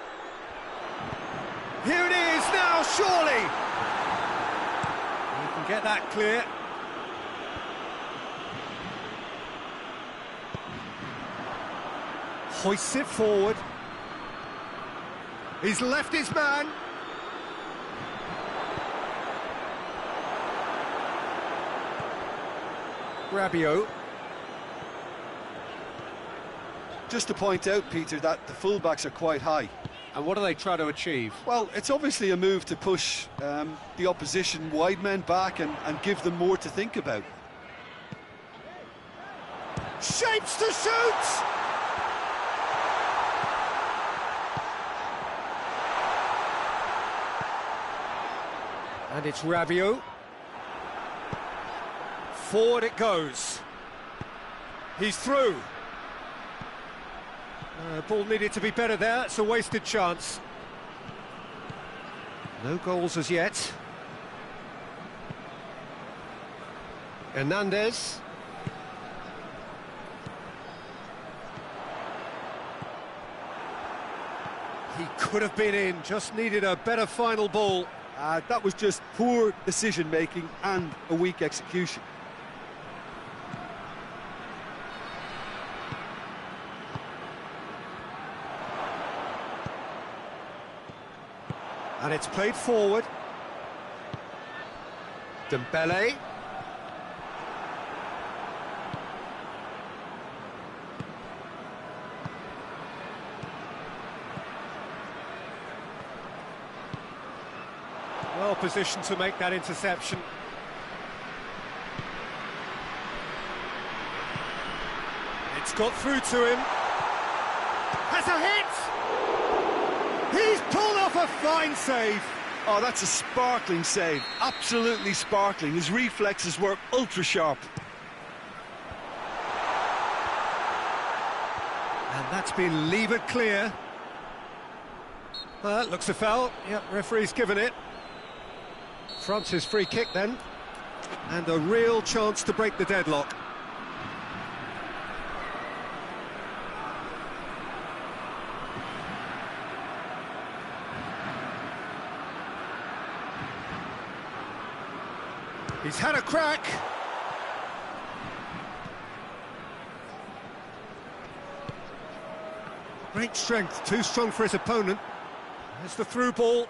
Here it is now, surely. He can get that clear. Hoists it forward. He's left his man. Rabiot. Just to point out, Peter, that the fullbacks are quite high. And what do they try to achieve? Well, it's obviously a move to push the opposition wide men back and give them more to think about. Shapes to shoot! And it's Rabiot. Forward it goes. He's through. Ball needed to be better there. It's a wasted chance. No goals as yet. Hernandez. He could have been in, just needed a better final ball. That was just poor decision-making and a weak execution. And it's played forward. Dembele. Well positioned to make that interception. It's got through to him. Has a hit! He's pulled off a fine save. Oh, that's a sparkling save. Absolutely sparkling. His reflexes were ultra-sharp. And that's been levered clear. Looks a foul. Yep, referee's given it. France's free kick then. And a real chance to break the deadlock. He's had a crack. Great strength, too strong for his opponent. There's the through ball.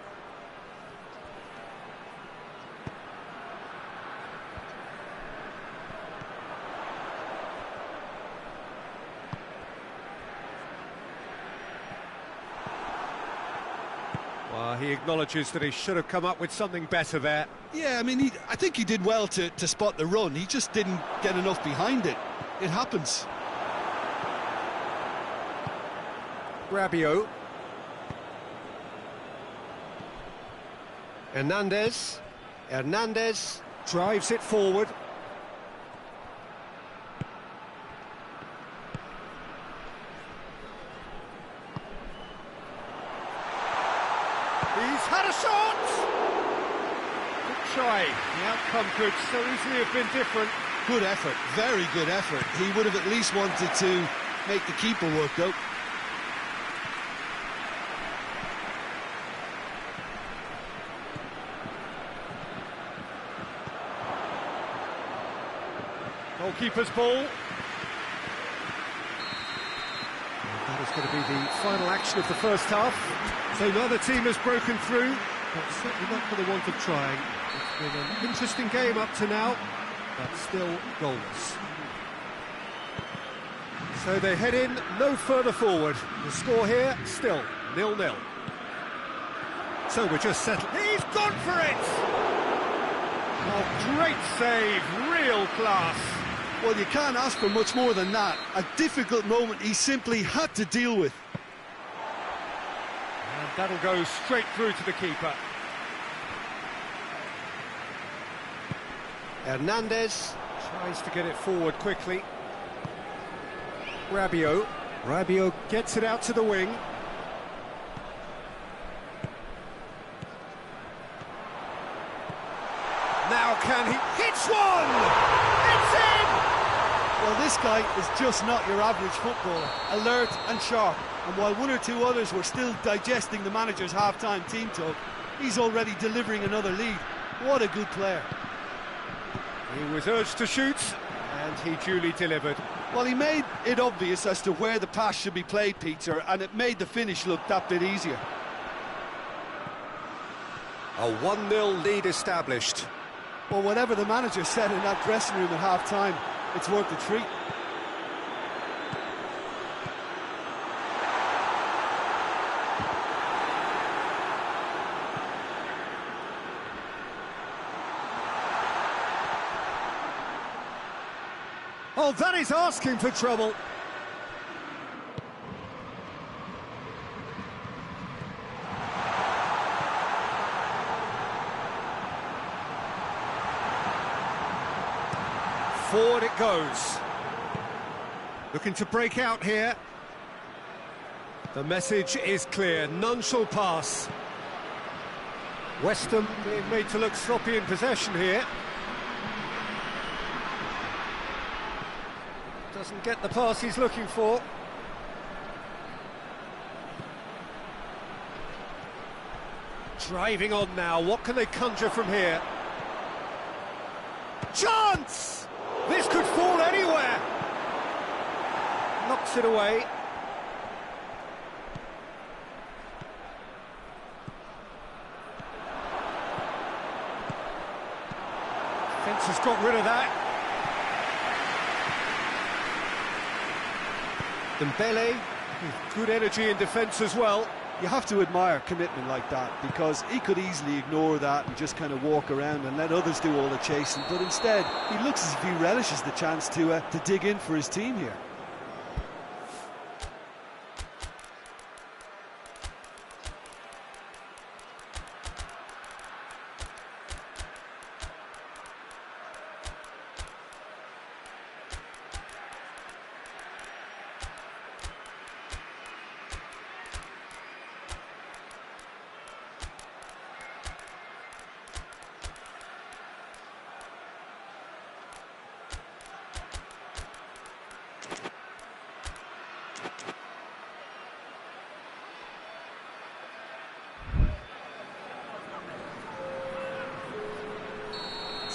Well, he acknowledges that he should have come up with something better there. Yeah, I mean, I think he did well to spot the run. He just didn't get enough behind it. It happens. Rabiot. Hernandez drives it forward. He's had a shot! Good try. The outcome could so easily have been different. Good effort, very good effort. He would have at least wanted to make the keeper work, though. Goalkeeper's ball. That is going to be the final action of the first half. So neither team has broken through, but certainly not for the want of trying. It's been an interesting game up to now, but still goalless. So they head in no further forward. The score here, still 0-0. So we're just settled. He's gone for it! Oh, great save, real class. Well, you can't ask for much more than that. A difficult moment he simply had to deal with. And that'll go straight through to the keeper. Hernandez tries to get it forward quickly. Rabiot gets it out to the wing. Now can he... hits one! It's in! Well, this guy is just not your average footballer. Alert and sharp. And while one or two others were still digesting the manager's half-time team talk, he's already delivering another lead. What a good player. He was urged to shoot, and he duly delivered. Well, he made it obvious as to where the pass should be played, Peter, and it made the finish look that bit easier. A 1-0 lead established. Well, whatever the manager said in that dressing room at half-time, it's worth the treat. Oh, that is asking for trouble. Forward it goes. Looking to break out here. The message is clear, none shall pass. West Ham being made to look sloppy in possession here. Doesn't get the pass he's looking for. Driving on now, what can they conjure from here? Chance! This could fall anywhere! Knocks it away. Defence has got rid of that. Dembele, with good energy in defence as well. You have to admire commitment like that, because he could easily ignore that and just kind of walk around and let others do all the chasing, but instead he looks as if he relishes the chance to dig in for his team here.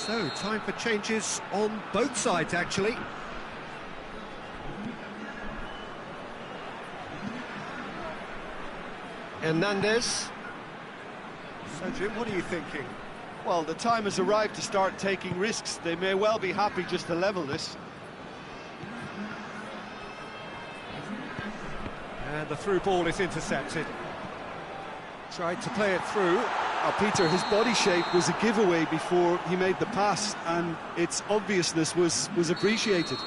So, time for changes on both sides, actually. Hernandez. So, Jim, what are you thinking? Well, the time has arrived to start taking risks. They may well be happy just to level this. And the through ball is intercepted. Tried to play it through. Peter, his body shape was a giveaway before he made the pass, and its obviousness was appreciated.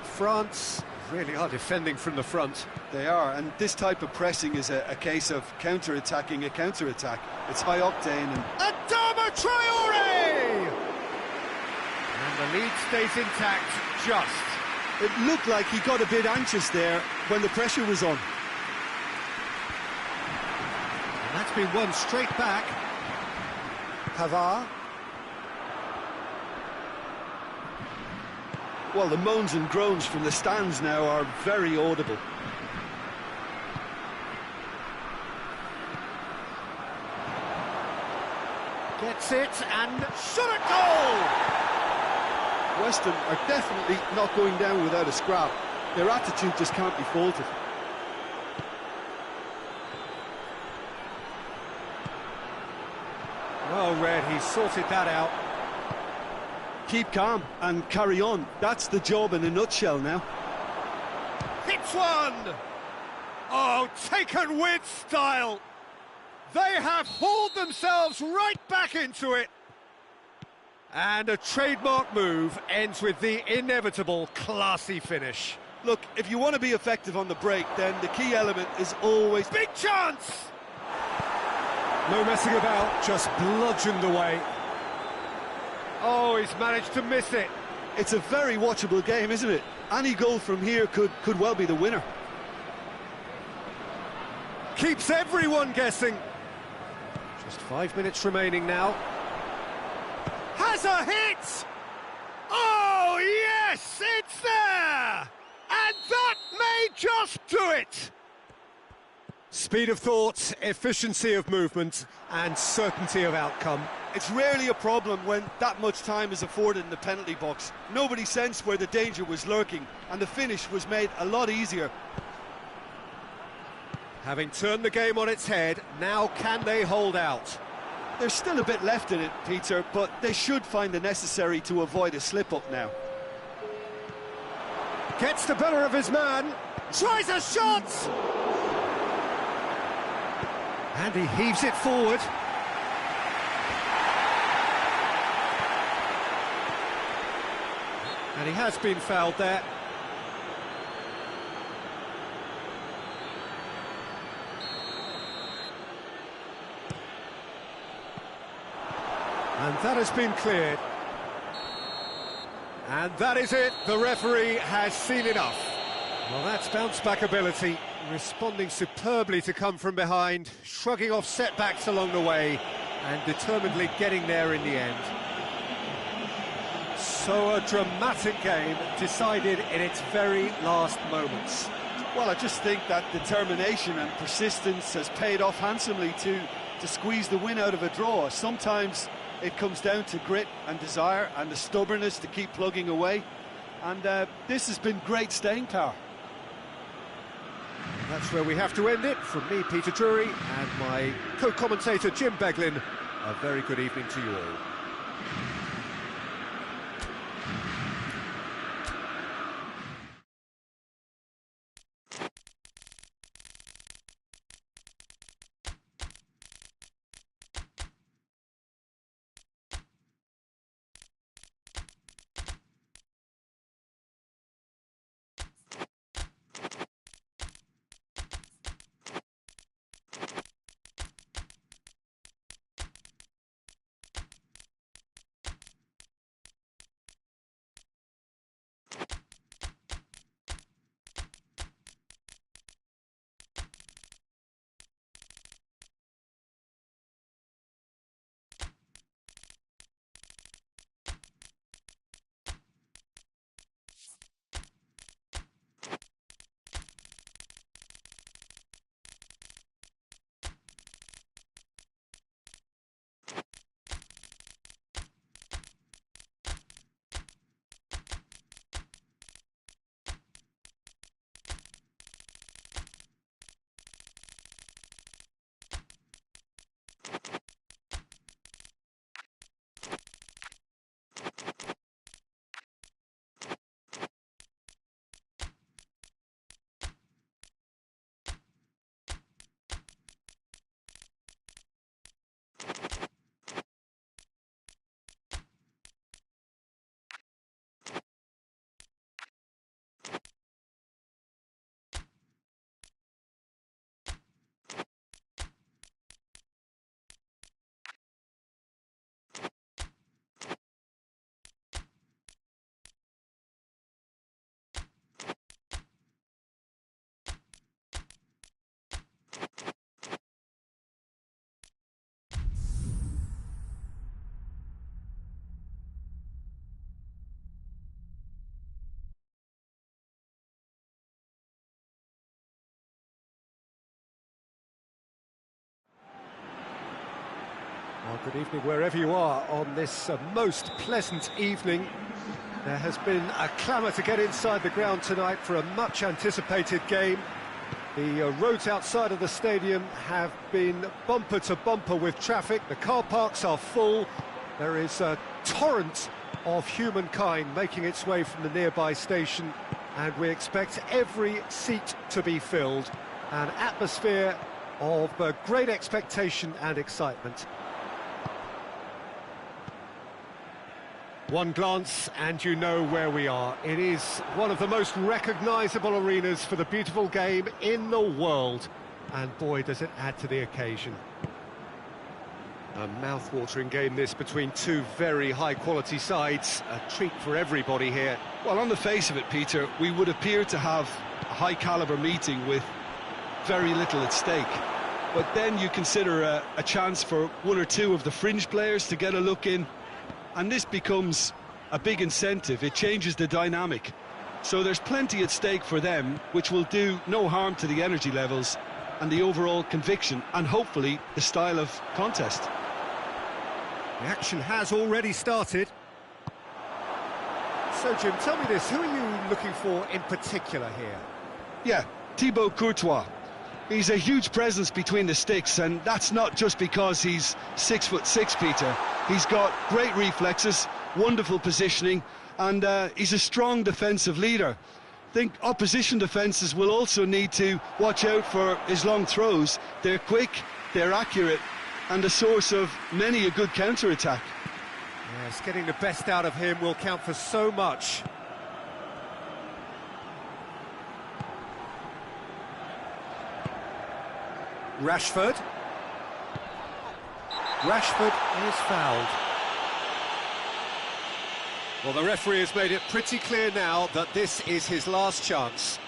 France really are defending from the front. They are, and this type of pressing is a case of counter-attacking a counter-attack. It's high octane and... Adama Traore! And the lead stays intact, just. It looked like he got a bit anxious there when the pressure was on. And that's been won straight back. Pavard. Well, the moans and groans from the stands now are very audible. Gets it and shot a goal! Western are definitely not going down without a scrap. Their attitude just can't be faulted. Well read, he sorted that out. Keep calm and carry on. That's the job in a nutshell now. Hits one! Oh, taken with style! They have hauled themselves right back into it! And a trademark move ends with the inevitable classy finish. Look, if you want to be effective on the break, then the key element is always... Big chance! No messing about, just bludgeoned away. Oh, he's managed to miss it. It's a very watchable game, isn't it? Any goal from here could well be the winner. Keeps everyone guessing. Just 5 minutes remaining now. Has a hit! Oh, yes, it's there! And that may just do it! Speed of thought, efficiency of movement, and certainty of outcome. It's rarely a problem when that much time is afforded in the penalty box. Nobody sensed where the danger was lurking, and the finish was made a lot easier. Having turned the game on its head, now can they hold out? There's still a bit left in it, Peter, but they should find the necessary to avoid a slip-up now. Gets the better of his man, tries a shot! And he heaves it forward. And he has been fouled there. And that has been cleared. And that is it. The referee has seen enough. Well, that's bounce-back ability, responding superbly to come from behind, shrugging off setbacks along the way, and determinedly getting there in the end. So a dramatic game decided in its very last moments. Well, I just think that determination and persistence has paid off handsomely to squeeze the win out of a draw. Sometimes it comes down to grit and desire and the stubbornness to keep plugging away. And this has been great staying power. That's where we have to end it. From me, Peter Drury, and my co-commentator, Jim Beglin, a very good evening to you all. Good evening wherever you are on this most pleasant evening. There has been a clamour to get inside the ground tonight for a much-anticipated game. The roads outside of the stadium have been bumper to bumper with traffic. The car parks are full. There is a torrent of humankind making its way from the nearby station, and we expect every seat to be filled. An atmosphere of great expectation and excitement. One glance and you know where we are. It is one of the most recognisable arenas for the beautiful game in the world. And boy, does it add to the occasion. A mouth-watering game this between two very high-quality sides. A treat for everybody here. Well, on the face of it, Peter, we would appear to have a high-caliber meeting with very little at stake. But then you consider a chance for one or two of the fringe players to get a look in, and this becomes a big incentive. It changes the dynamic. So there's plenty at stake for them, which will do no harm to the energy levels and the overall conviction, and hopefully the style of contest. The action has already started. So, Jim, tell me this, who are you looking for in particular here? Yeah, Thibaut Courtois. He's a huge presence between the sticks, and that's not just because he's 6'6", Peter. He's got great reflexes, wonderful positioning, and he's a strong defensive leader. I think opposition defences will also need to watch out for his long throws. They're quick, they're accurate, and a source of many a good counter-attack. Yes, getting the best out of him will count for so much. Rashford. Rashford is fouled. Well, the referee has made it pretty clear now that this is his last chance.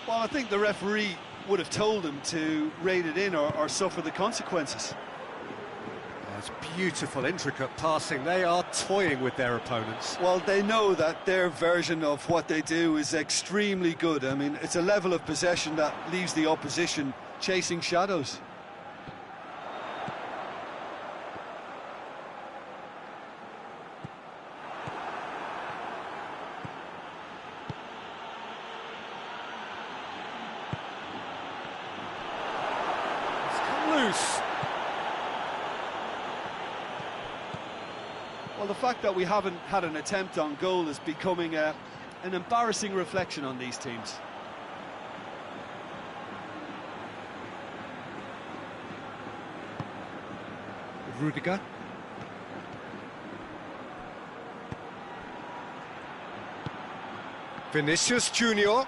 Well, I think the referee would have told him to rein it in or suffer the consequences. That's beautiful, intricate passing. They are toying with their opponents. Well, they know that their version of what they do is extremely good. I mean, it's a level of possession that leaves the opposition chasing shadows. It's come loose. Well, the fact that we haven't had an attempt on goal is becoming an embarrassing reflection on these teams. Rudiger. Vinicius Junior.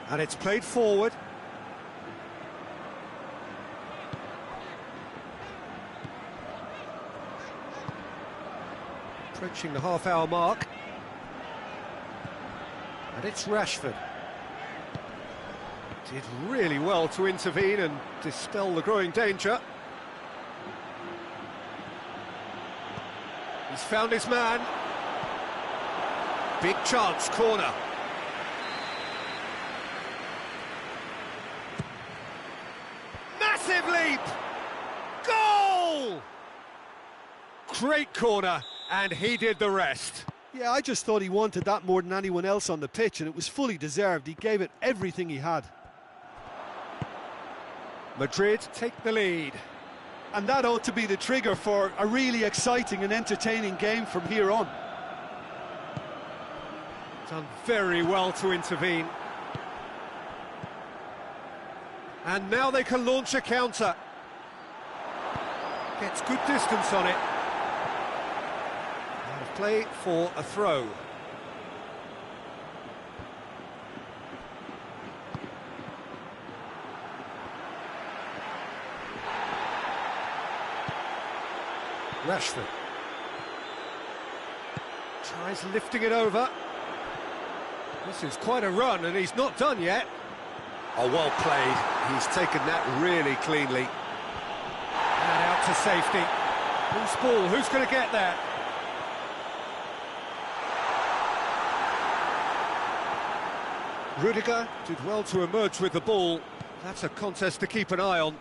And it's played forward. Approaching the half-hour mark. And it's Rashford. Did really well to intervene and dispel the growing danger. He's found his man. Big chance, corner. Massive leap! Goal! Great corner, and he did the rest. Yeah, I just thought he wanted that more than anyone else on the pitch, and it was fully deserved. He gave it everything he had. Madrid take the lead. And that ought to be the trigger for a really exciting and entertaining game from here on. Done very well to intervene. And now they can launch a counter. Gets good distance on it. Out of play for a throw. Rashford. Tries lifting it over. This is quite a run, and he's not done yet. Oh, well played. He's taken that really cleanly. And out to safety. Loose ball, who's going to get that? Rudiger did well to emerge with the ball. That's a contest to keep an eye on.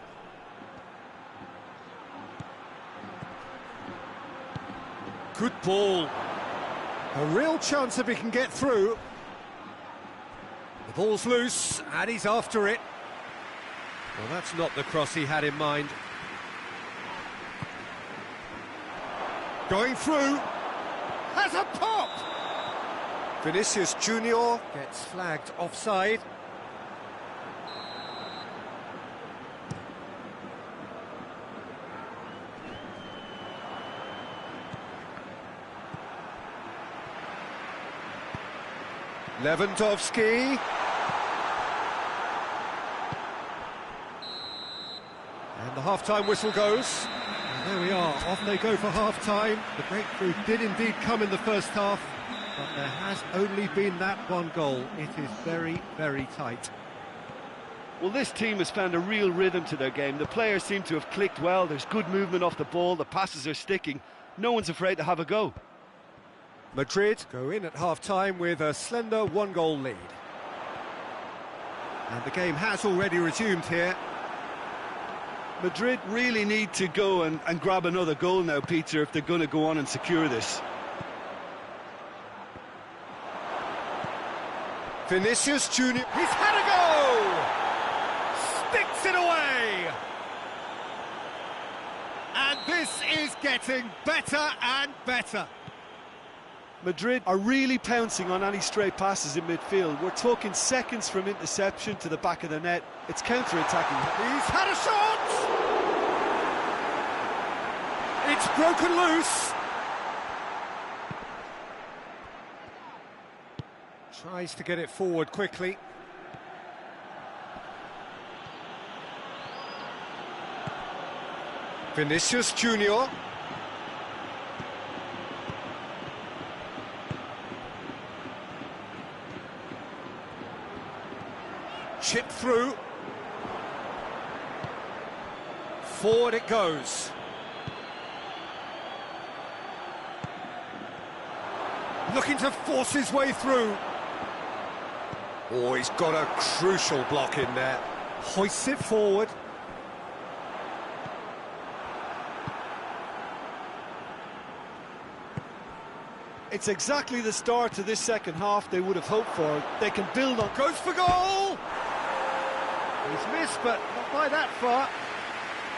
Good ball. A real chance if he can get through. The ball's loose, and he's after it. Well, that's not the cross he had in mind. Going through. Has a pop! Vinicius Junior. Gets flagged offside. Lewandowski. And the half-time whistle goes. And there we are, off they go for half-time. The breakthrough did indeed come in the first half, but there has only been that one goal. It is very, very tight. Well, this team has found a real rhythm to their game. The players seem to have clicked well. There's good movement off the ball. The passes are sticking. No one's afraid to have a go. Madrid go in at half-time with a slender one-goal lead. And the game has already resumed here. Madrid really need to go and grab another goal now, Peter, if they're going to go on and secure this. Vinicius Junior, he's had a go! Sticks it away! And this is getting better and better. Madrid are really pouncing on any stray passes in midfield. We're talking seconds from interception to the back of the net. It's counter-attacking. He's had a shot! It's broken loose. Tries to get it forward quickly. Vinicius Junior. Chip through. Forward it goes. Looking to force his way through. Oh, he's got a crucial block in there. Hoists it forward. It's exactly the start to this second half they would have hoped for. They can build on. Goes for goal! He's missed, but not by that far.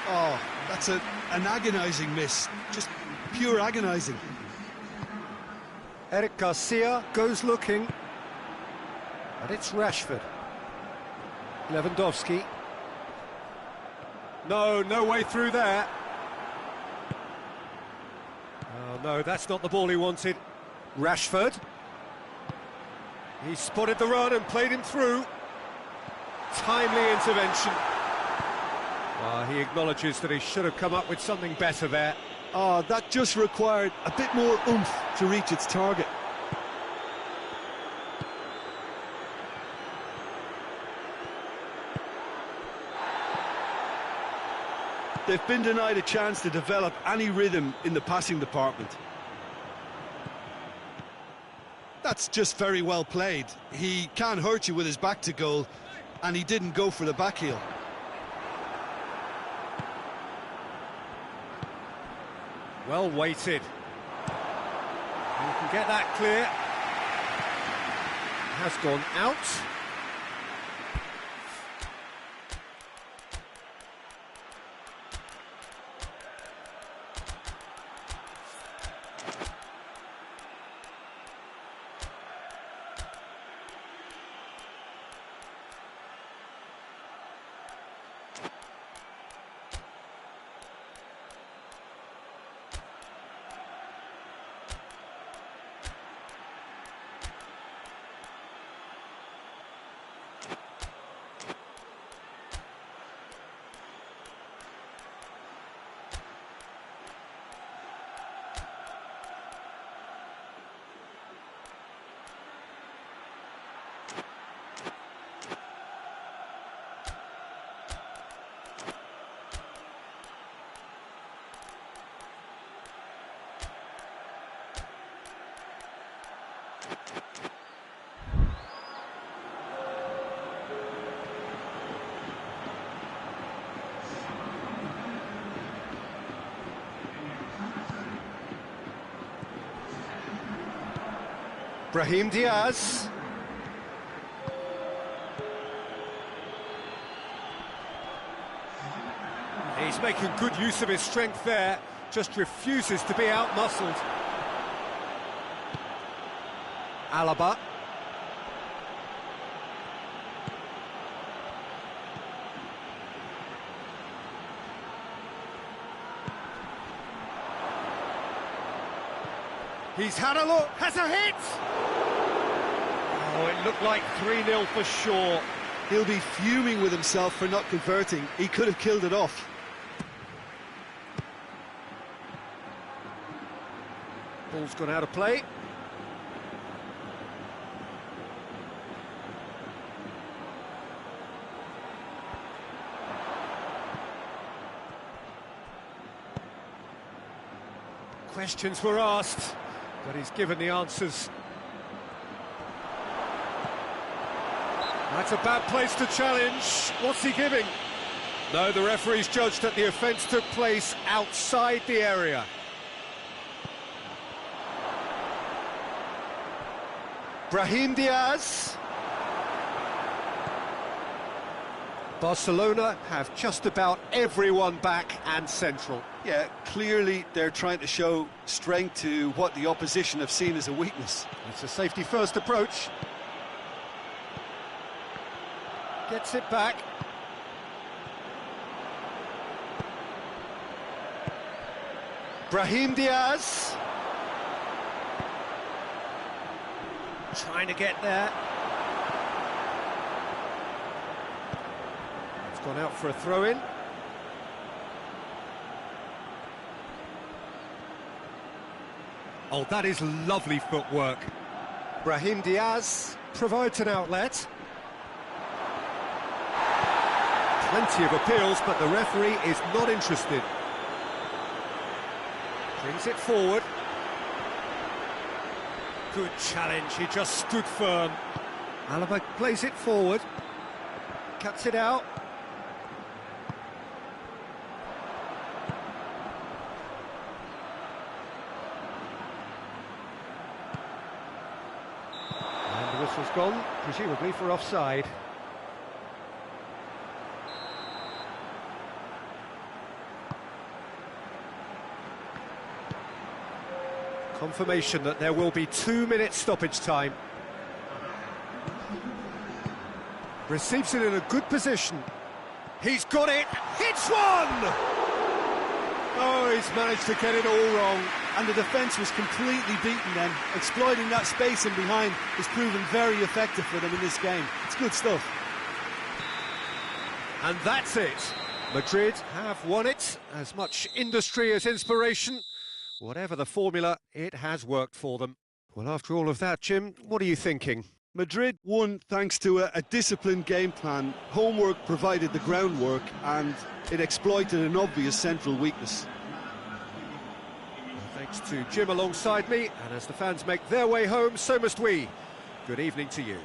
Oh, that's an agonising miss. Just pure agonising. Eric Garcia goes looking. And it's Rashford. Lewandowski. No way through there. Oh no, that's not the ball he wanted. Rashford. He spotted the run and played him through. Timely intervention. He acknowledges that he should have come up with something better there. Oh, that just required a bit more oomph to reach its target. They've been denied a chance to develop any rhythm in the passing department. That's just very well played. He can hurt you with his back to goal, and he didn't go for the back heel. Well weighted. You can get that clear. Has gone out. Brahim Diaz. He's making good use of his strength there, just refuses to be out-muscled. Alaba. He's had a look, has a hit! Oh, it looked like 3-0 for sure. He'll be fuming with himself for not converting. He could have killed it off. Ball's gone out of play. Questions were asked, but he's given the answers. That's a bad place to challenge. What's he giving? No, the referee's judged that the offence took place outside the area. Brahim Diaz. Barcelona have just about everyone back and central. Yeah, clearly they're trying to show strength to what the opposition have seen as a weakness. It's a safety-first approach. Gets it back. Brahim Diaz. Trying to get there. It's gone out for a throw-in. Oh, that is lovely footwork. Brahim Diaz. Provides an outlet. Plenty of appeals, but the referee is not interested. Brings it forward. Good challenge, he just stood firm. Alaba plays it forward. Cuts it out. And the whistle's gone, presumably for offside. Confirmation that there will be 2 minutes stoppage time. Receives it in a good position. He's got it, hits one! Oh, he's managed to get it all wrong. And the defence was completely beaten then. Exploiting that space in behind has proven very effective for them in this game. It's good stuff. And that's it. Madrid have won it. As much industry as inspiration. Whatever the formula, it has worked for them. Well, after all of that, Jim, what are you thinking? Madrid won thanks to a disciplined game plan. Homework provided the groundwork and it exploited an obvious central weakness. Thanks to Jim alongside me, and as the fans make their way home, so must we. Good evening to you.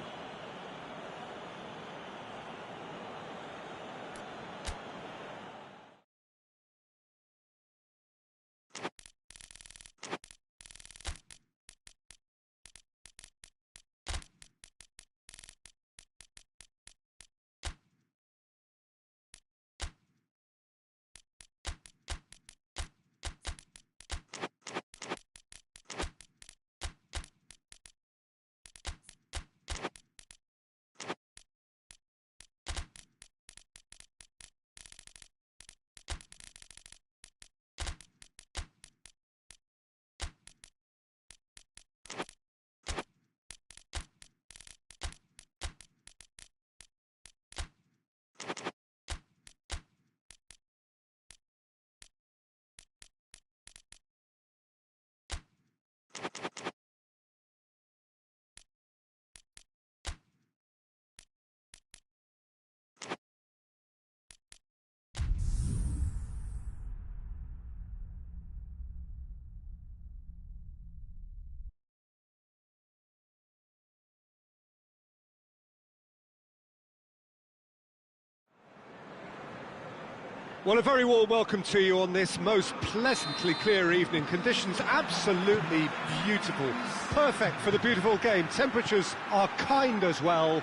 Well, a very warm welcome to you on this most pleasantly clear evening. Conditions absolutely beautiful. Perfect for the beautiful game. Temperatures are kind as well.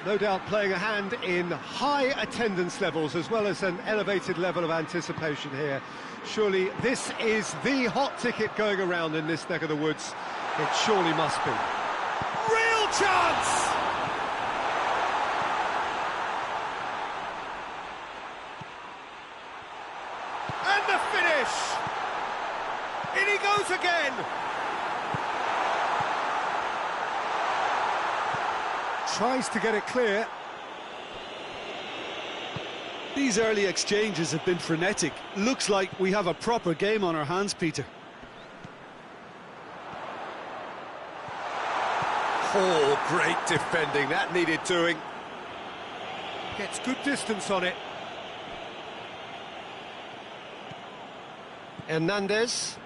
No doubt playing a hand in high attendance levels as well as an elevated level of anticipation here. Surely this is the hot ticket going around in this neck of the woods. It surely must be. Real chance! And the finish! In he goes again! Tries to get it clear. These early exchanges have been frenetic. Looks like we have a proper game on our hands, Peter. Oh, great defending, that needed doing. Gets good distance on it. Hernandez.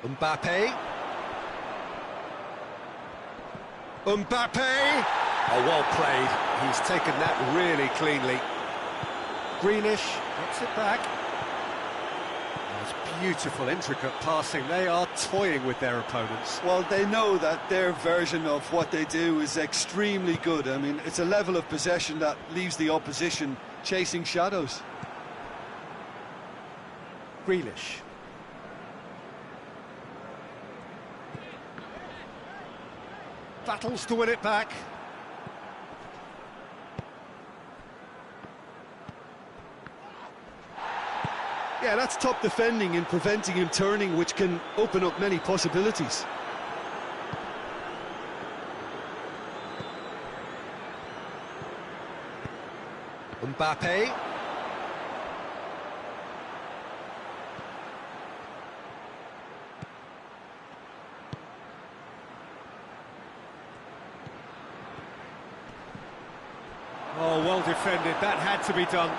Mbappe. Mbappe! Oh, well played. He's taken that really cleanly. Grealish gets it back. That's beautiful, intricate passing. They are toying with their opponents. Well, they know that their version of what they do is extremely good. I mean, it's a level of possession that leaves the opposition chasing shadows. Grealish. Battles to win it back. Yeah, that's top defending and preventing him turning, which can open up many possibilities. Mbappe. Oh, well defended. That had to be done.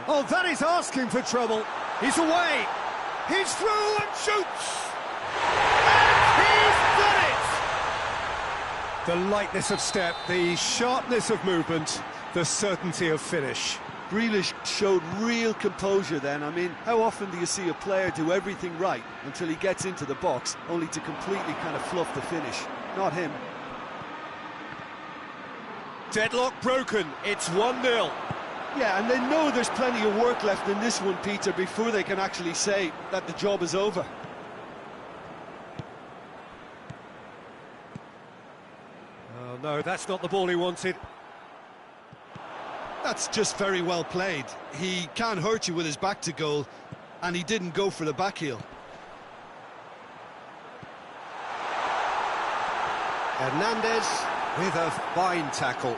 Oh, that is asking for trouble. He's away. He's through and shoots. And he's done it! The lightness of step, the sharpness of movement, the certainty of finish. Grealish showed real composure then. I mean, how often do you see a player do everything right until he gets into the box, only to completely kind of fluff the finish? Not him. Deadlock broken. It's 1-0. Yeah, and they know there's plenty of work left in this one, Peter, before they can actually say that the job is over. Oh, no, that's not the ball he wanted. That's just very well played. He can't hurt you with his back to goal, and he didn't go for the back heel. Hernandez with a fine tackle.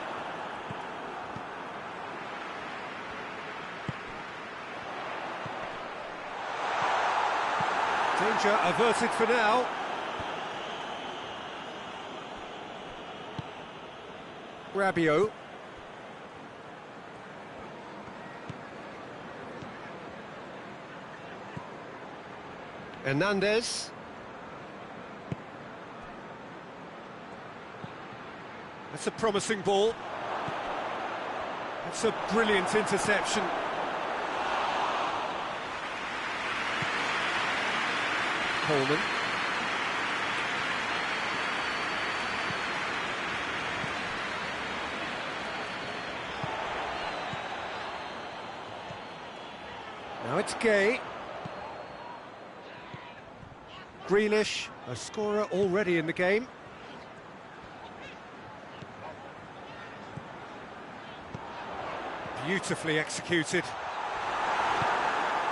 Danger averted for now. Rabiot. Hernandez. That's a promising ball. That's a brilliant interception. Coleman. Now it's Gay. Grealish, a scorer already in the game. Beautifully executed.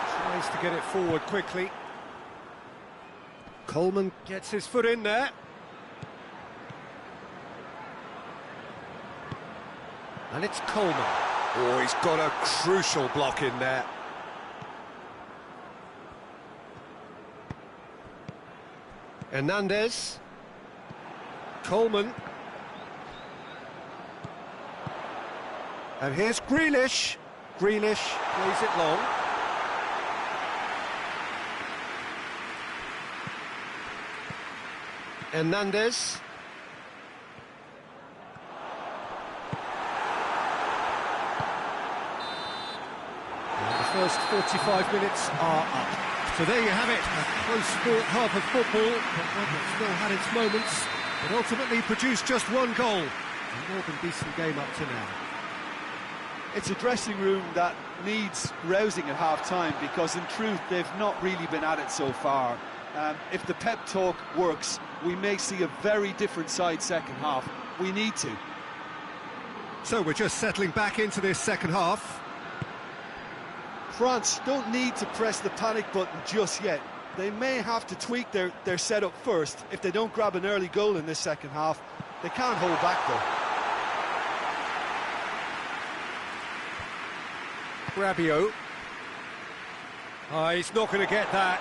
Tries to get it forward quickly. Coleman gets his foot in there. And it's Coleman. Oh, he's got a crucial block in there. Hernandez. Coleman. And here's Grealish. Grealish plays it long. Hernandez. And the first 45 minutes are up. So there you have it, a close-fought half of football, but one that still had its moments, but ultimately produced just one goal. A more than decent game up to now. It's a dressing room that needs rousing at half-time, because in truth they've not really been at it so far. If the pep talk works, we may see a very different side second half. We need to. So we're just settling back into this second half. France don't need to press the panic button just yet. They may have to tweak their setup first. If they don't grab an early goal in this second half, they can't hold back though. Rabiot. Oh, he's not going to get that.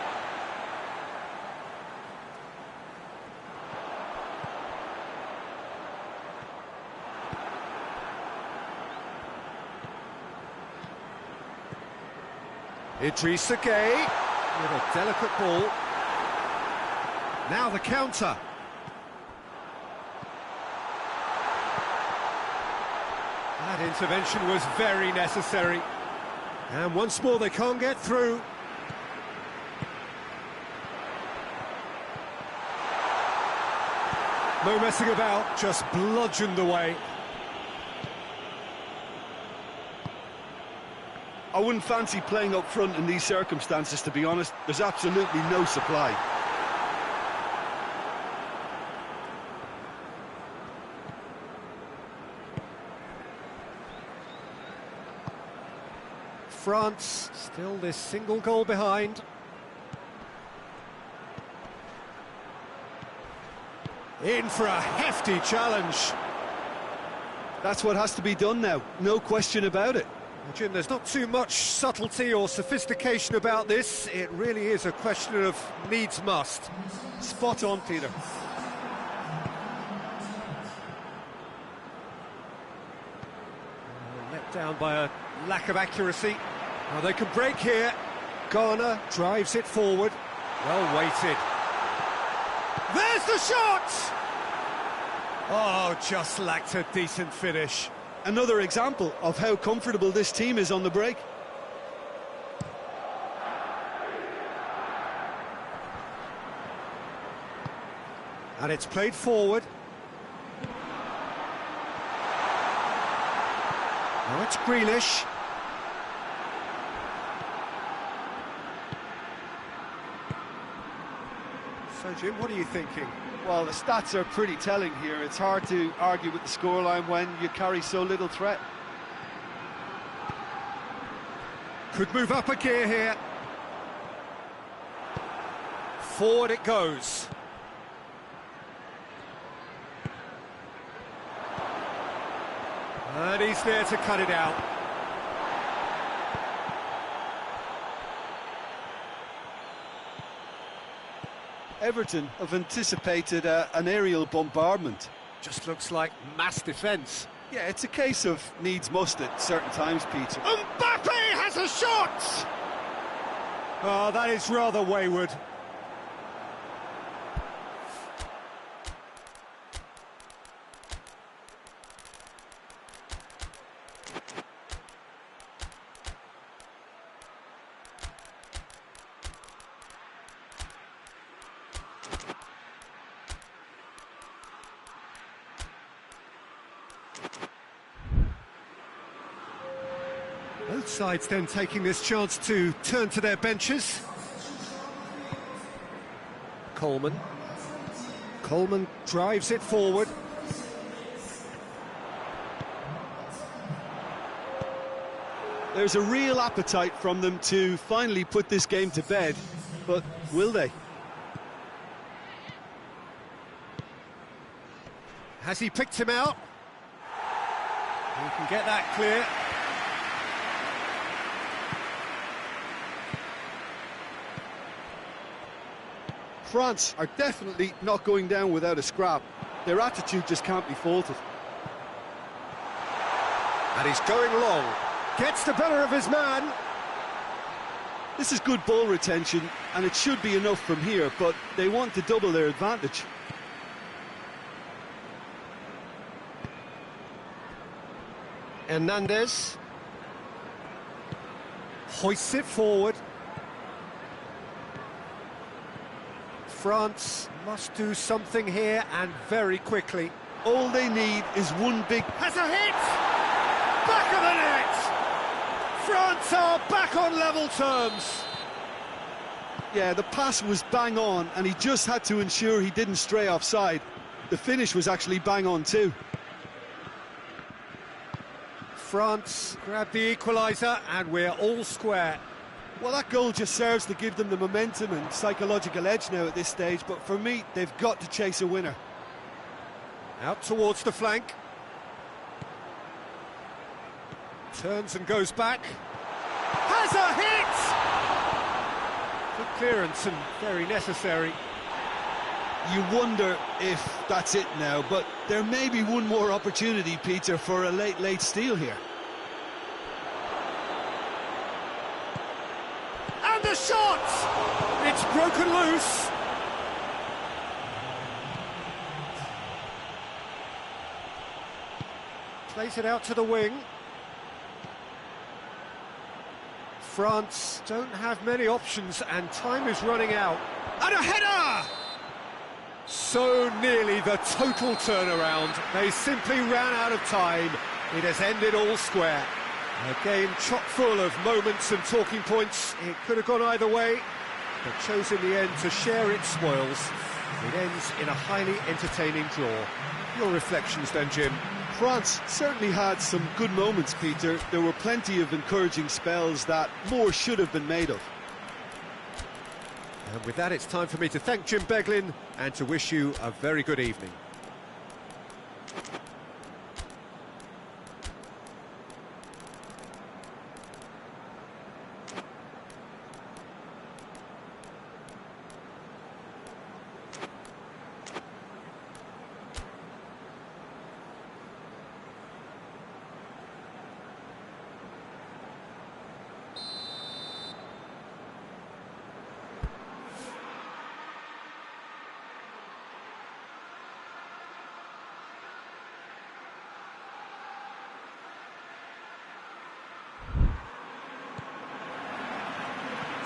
Idrissa Gueye with a delicate ball. Now the counter. That intervention was very necessary. And once more they can't get through. No messing about, just bludgeoned away. I wouldn't fancy playing up front in these circumstances, to be honest. There's absolutely no supply. France still this single goal behind. In for a hefty challenge. That's what has to be done now, no question about it. Well, Jim, there's not too much subtlety or sophistication about this. It really is a question of needs must. Spot on, Peter. Let down by a lack of accuracy. Well, they can break here. Ghana drives it forward. Well weighted. There's the shot! Oh, just lacked a decent finish. Another example of how comfortable this team is on the break. And it's played forward. Now it's Grealish. So, Jim, what are you thinking? Well, the stats are pretty telling here. It's hard to argue with the scoreline when you carry so little threat. Could move up a gear here. Forward it goes. And he's there to cut it out. Everton have anticipated an aerial bombardment. Just looks like mass defence. Yeah, it's a case of needs must at certain times, Peter. Mbappe has a shot! Oh, that is rather wayward. Both sides then taking this chance to turn to their benches. Coleman. Coleman drives it forward. There's a real appetite from them to finally put this game to bed, but will they? Has he picked him out? He can get that clear. France are definitely not going down without a scrap. Their attitude just can't be faulted. And he's going long. Gets the better of his man. This is good ball retention, and it should be enough from here, but they want to double their advantage. Hernandez hoists it forward. France must do something here, and very quickly. All they need is one big... Has a hit! Back of the net! France are back on level terms. Yeah, the pass was bang on, and he just had to ensure he didn't stray offside. The finish was actually bang on too. France grab the equaliser, and we're all square. Well, that goal just serves to give them the momentum and psychological edge now at this stage, but for me, they've got to chase a winner. Out towards the flank. Turns and goes back. Has a hit! Good clearance and very necessary. You wonder if that's it now, but there may be one more opportunity, Peter, for a late steal here. And the shot! It's broken loose. Plays it out to the wing. France don't have many options, and time is running out. And a header! So nearly the total turnaround. They simply ran out of time. It has ended all square. A game chock full of moments and talking points. It could have gone either way, but chose in the end to share its spoils. It ends in a highly entertaining draw. Your reflections then, Jim? France certainly had some good moments, Peter. There were plenty of encouraging spells that more should have been made of. And with that, it's time for me to thank Jim Beglin and to wish you a very good evening.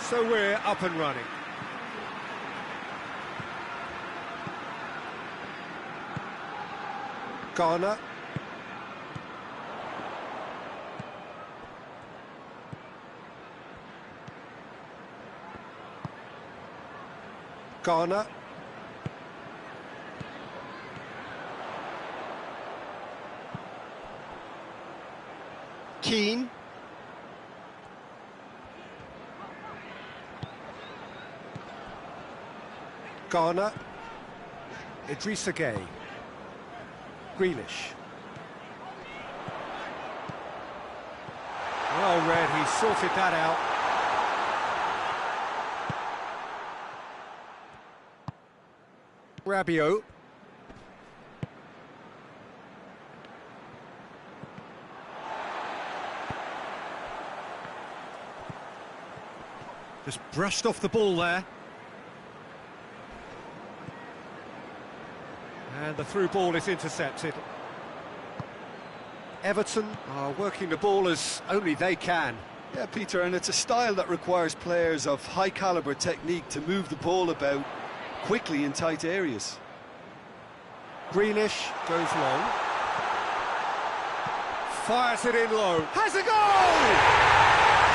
So we're up and running. Ghana. Ghana. Keane. Ghana. Idrissa Gueye. Grealish. Well read, he sorted that out. Rabiot. Just brushed off the ball there. And the through ball is intercepted. Everton are working the ball as only they can. Yeah, Peter, and it's a style that requires players of high calibre technique to move the ball about quickly in tight areas. Grealish goes long. Fires it in low. Has a goal!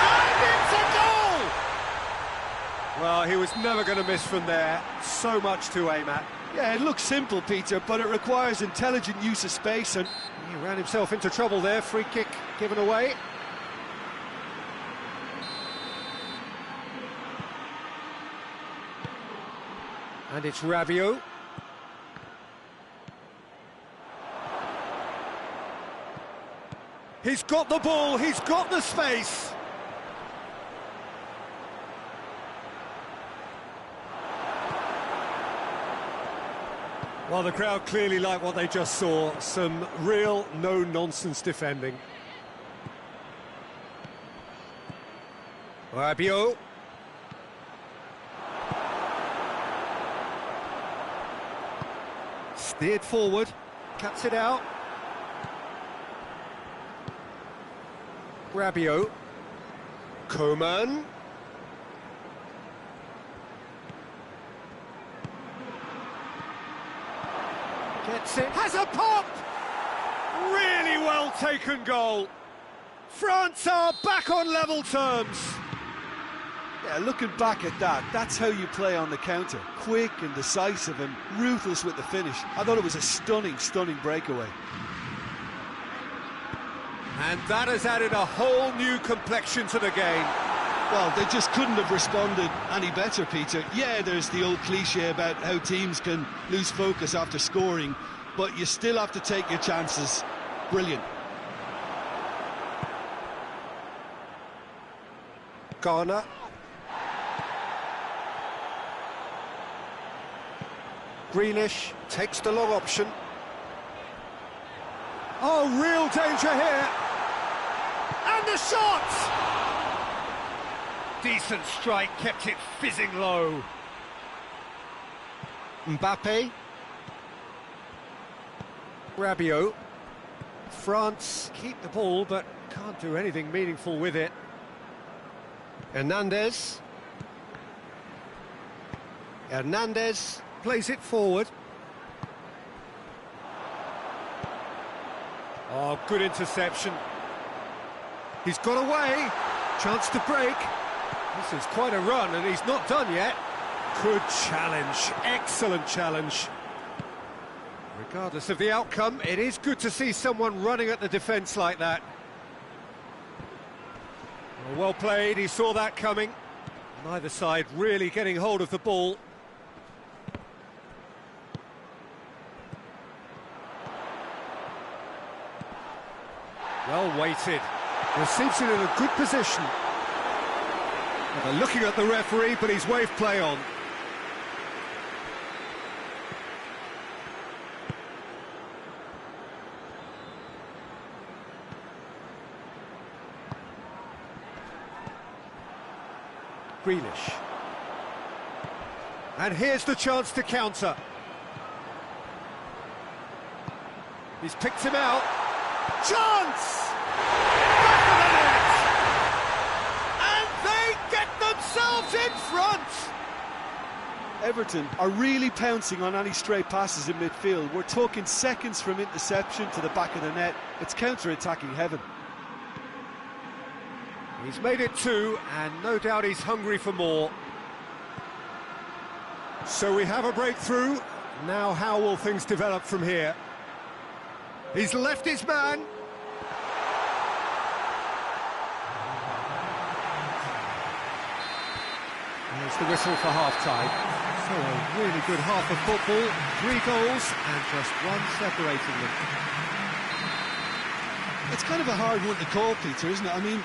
And it's a goal! Well, he was never going to miss from there. So much to aim at. Yeah, it looks simple, Peter, but it requires intelligent use of space, and he ran himself into trouble there. Free kick given away. And it's Rabiot. He's got the ball, he's got the space. Well, the crowd clearly like what they just saw. Some real no-nonsense defending. Rabiot. Steered forward, cuts it out. Rabiot. Coman. Gets it. Has a pop! Really well taken goal. France are back on level terms. Yeah, looking back at that, that's how you play on the counter. Quick and decisive and ruthless with the finish. I thought it was a stunning, stunning breakaway. And that has added a whole new complexion to the game. Well, they just couldn't have responded any better, Peter. Yeah, there's the old cliche about how teams can lose focus after scoring, but you still have to take your chances. Brilliant. Ghana. Grealish takes the long option. Oh, real danger here. And the shot! Decent strike, kept it fizzing low. Mbappe. Rabiot. France keep the ball, but can't do anything meaningful with it. Hernandez. Hernandez plays it forward. Oh, good interception. He's got away. Chance to break. This is quite a run, and he's not done yet. Good challenge. Excellent challenge. Regardless of the outcome, it is good to see someone running at the defence like that. Well played, he saw that coming. Neither side really getting hold of the ball. Well weighted. Receives it in a good position. Well, they're looking at the referee, but he's waved play on. Grealish. And here's the chance to counter. He's picked him out. Chance! Back of the net! And they get themselves in front! Everton are really pouncing on any stray passes in midfield. We're talking seconds from interception to the back of the net. It's counter-attacking heaven. He's made it 2, and no doubt he's hungry for more. So we have a breakthrough. Now how will things develop from here? He's left his man. There's the whistle for half-time. So a really good half of football. 3 goals and just one separating them. It's kind of a hard one to call, Peter, isn't it? I mean,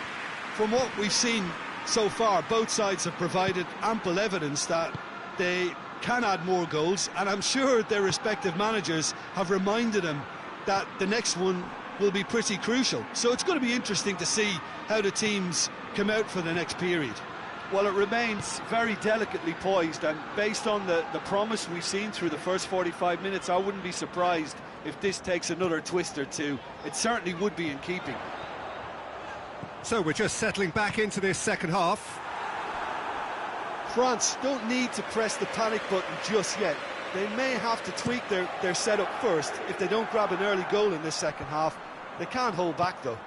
from what we've seen so far, both sides have provided ample evidence that they can add more goals, and I'm sure their respective managers have reminded them that the next one will be pretty crucial. So it's going to be interesting to see how the teams come out for the next period. Well, it remains very delicately poised, and based on the promise we've seen through the first 45 minutes, I wouldn't be surprised if this takes another twist or two. It certainly would be in keeping. So we're just settling back into this second half. France don't need to press the panic button just yet. They may have to tweak their setup first if they don't grab an early goal in this second half. They can't hold back, though.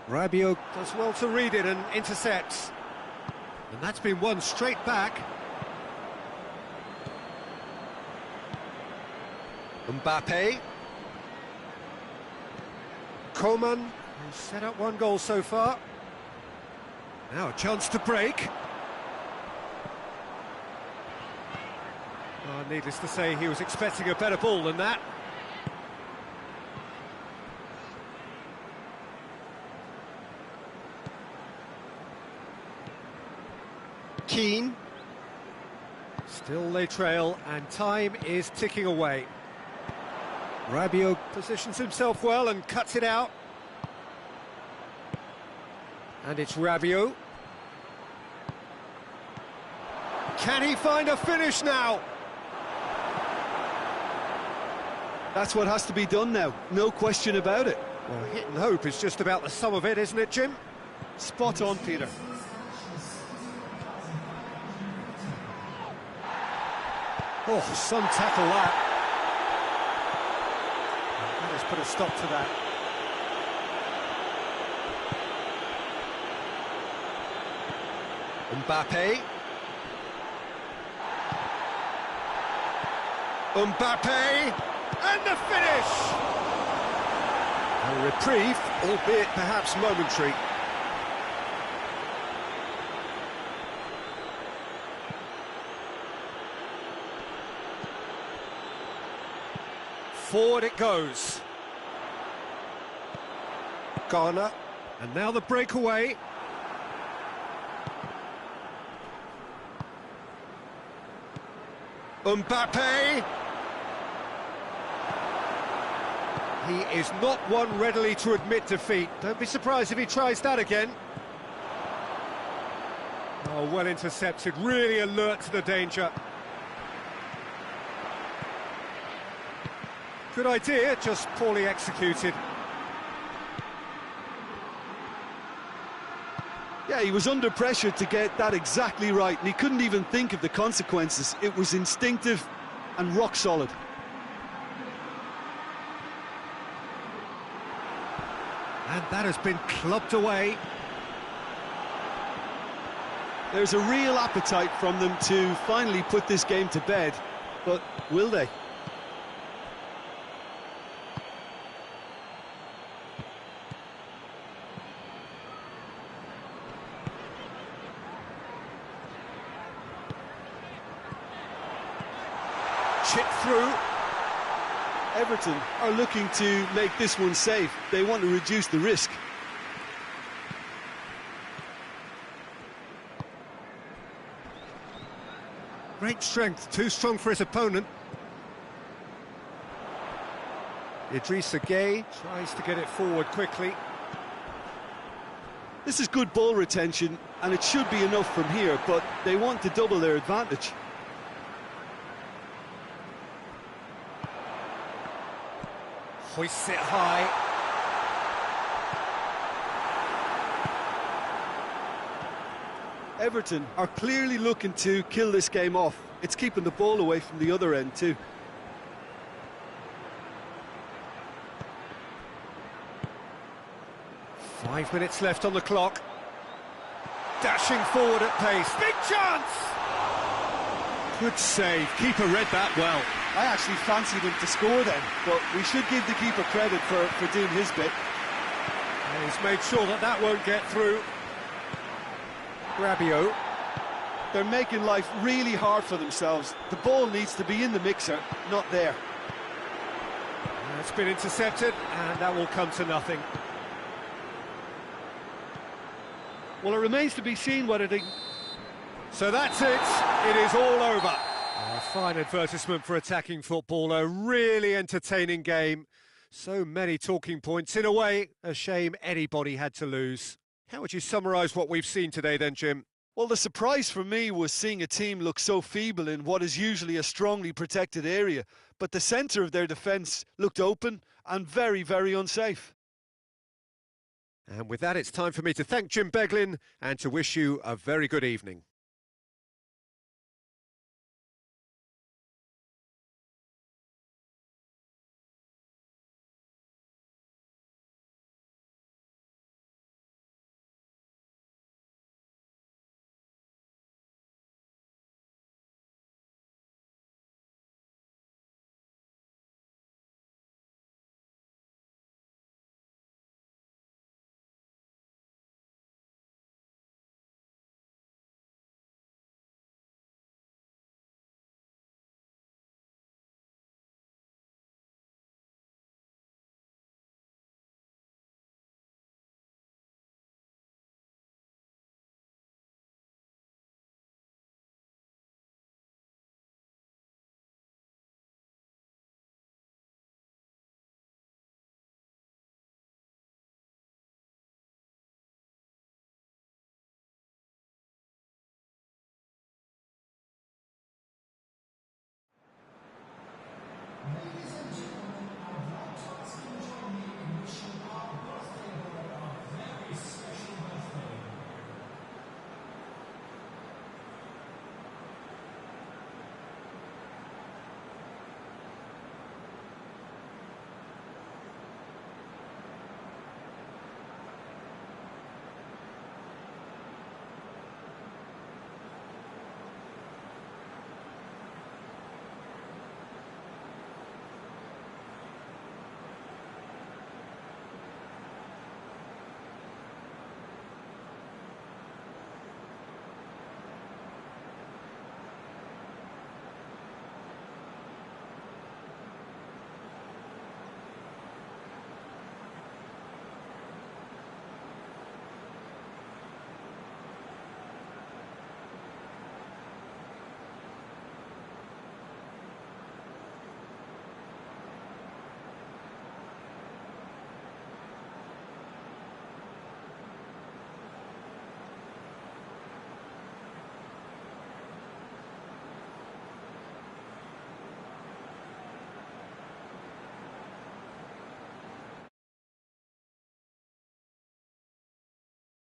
Rabiot does well to read it and intercepts. And that's been won straight back. Mbappe. Coman, who's set up 1 goal so far. Now a chance to break. Oh, needless to say, he was expecting a better ball than that. Keane. Still they trail, and time is ticking away. Rabiot positions himself well and cuts it out. And it's Rabiot. Can he find a finish now? That's what has to be done now, no question about it. Well, hit and hope is just about the sum of it, isn't it, Jim? Spot on, Peter. Oh, some tackle that. That has put a stop to that. Mbappe. Mbappe, and the finish! A reprieve, albeit perhaps momentary. Forward it goes. Garner, and now the breakaway. Mbappe! He is not one readily to admit defeat. Don't be surprised if he tries that again. Oh, well intercepted, really alert to the danger. Good idea, just poorly executed. Yeah, he was under pressure to get that exactly right, and he couldn't even think of the consequences. It was instinctive and rock solid. And that has been clubbed away. There's a real appetite from them to finally put this game to bed, but will they? Chip through. Everton are looking to make this one safe. They want to reduce the risk. Great strength, too strong for his opponent. Idrissa Gueye tries to get it forward quickly. This is good ball retention, and it should be enough from here, but they want to double their advantage. Hoists it high. Everton are clearly looking to kill this game off. It's keeping the ball away from the other end too. 5 minutes left on the clock. Dashing forward at pace. Big chance! Good save. Keeper read that well. I actually fancied him to score then, but we should give the keeper credit for doing his bit. And he's made sure that that won't get through. Rabiot. They're making life really hard for themselves. The ball needs to be in the mixer, not there. It's been intercepted, and that will come to nothing. Well, it remains to be seen what it... So that's it. It is all over. A fine advertisement for attacking football. A really entertaining game. So many talking points. In a way, a shame anybody had to lose. How would you summarise what we've seen today then, Jim? Well, the surprise for me was seeing a team look so feeble in what is usually a strongly protected area. But the centre of their defence looked open and very, very unsafe. And with that, it's time for me to thank Jim Beglin and to wish you a very good evening.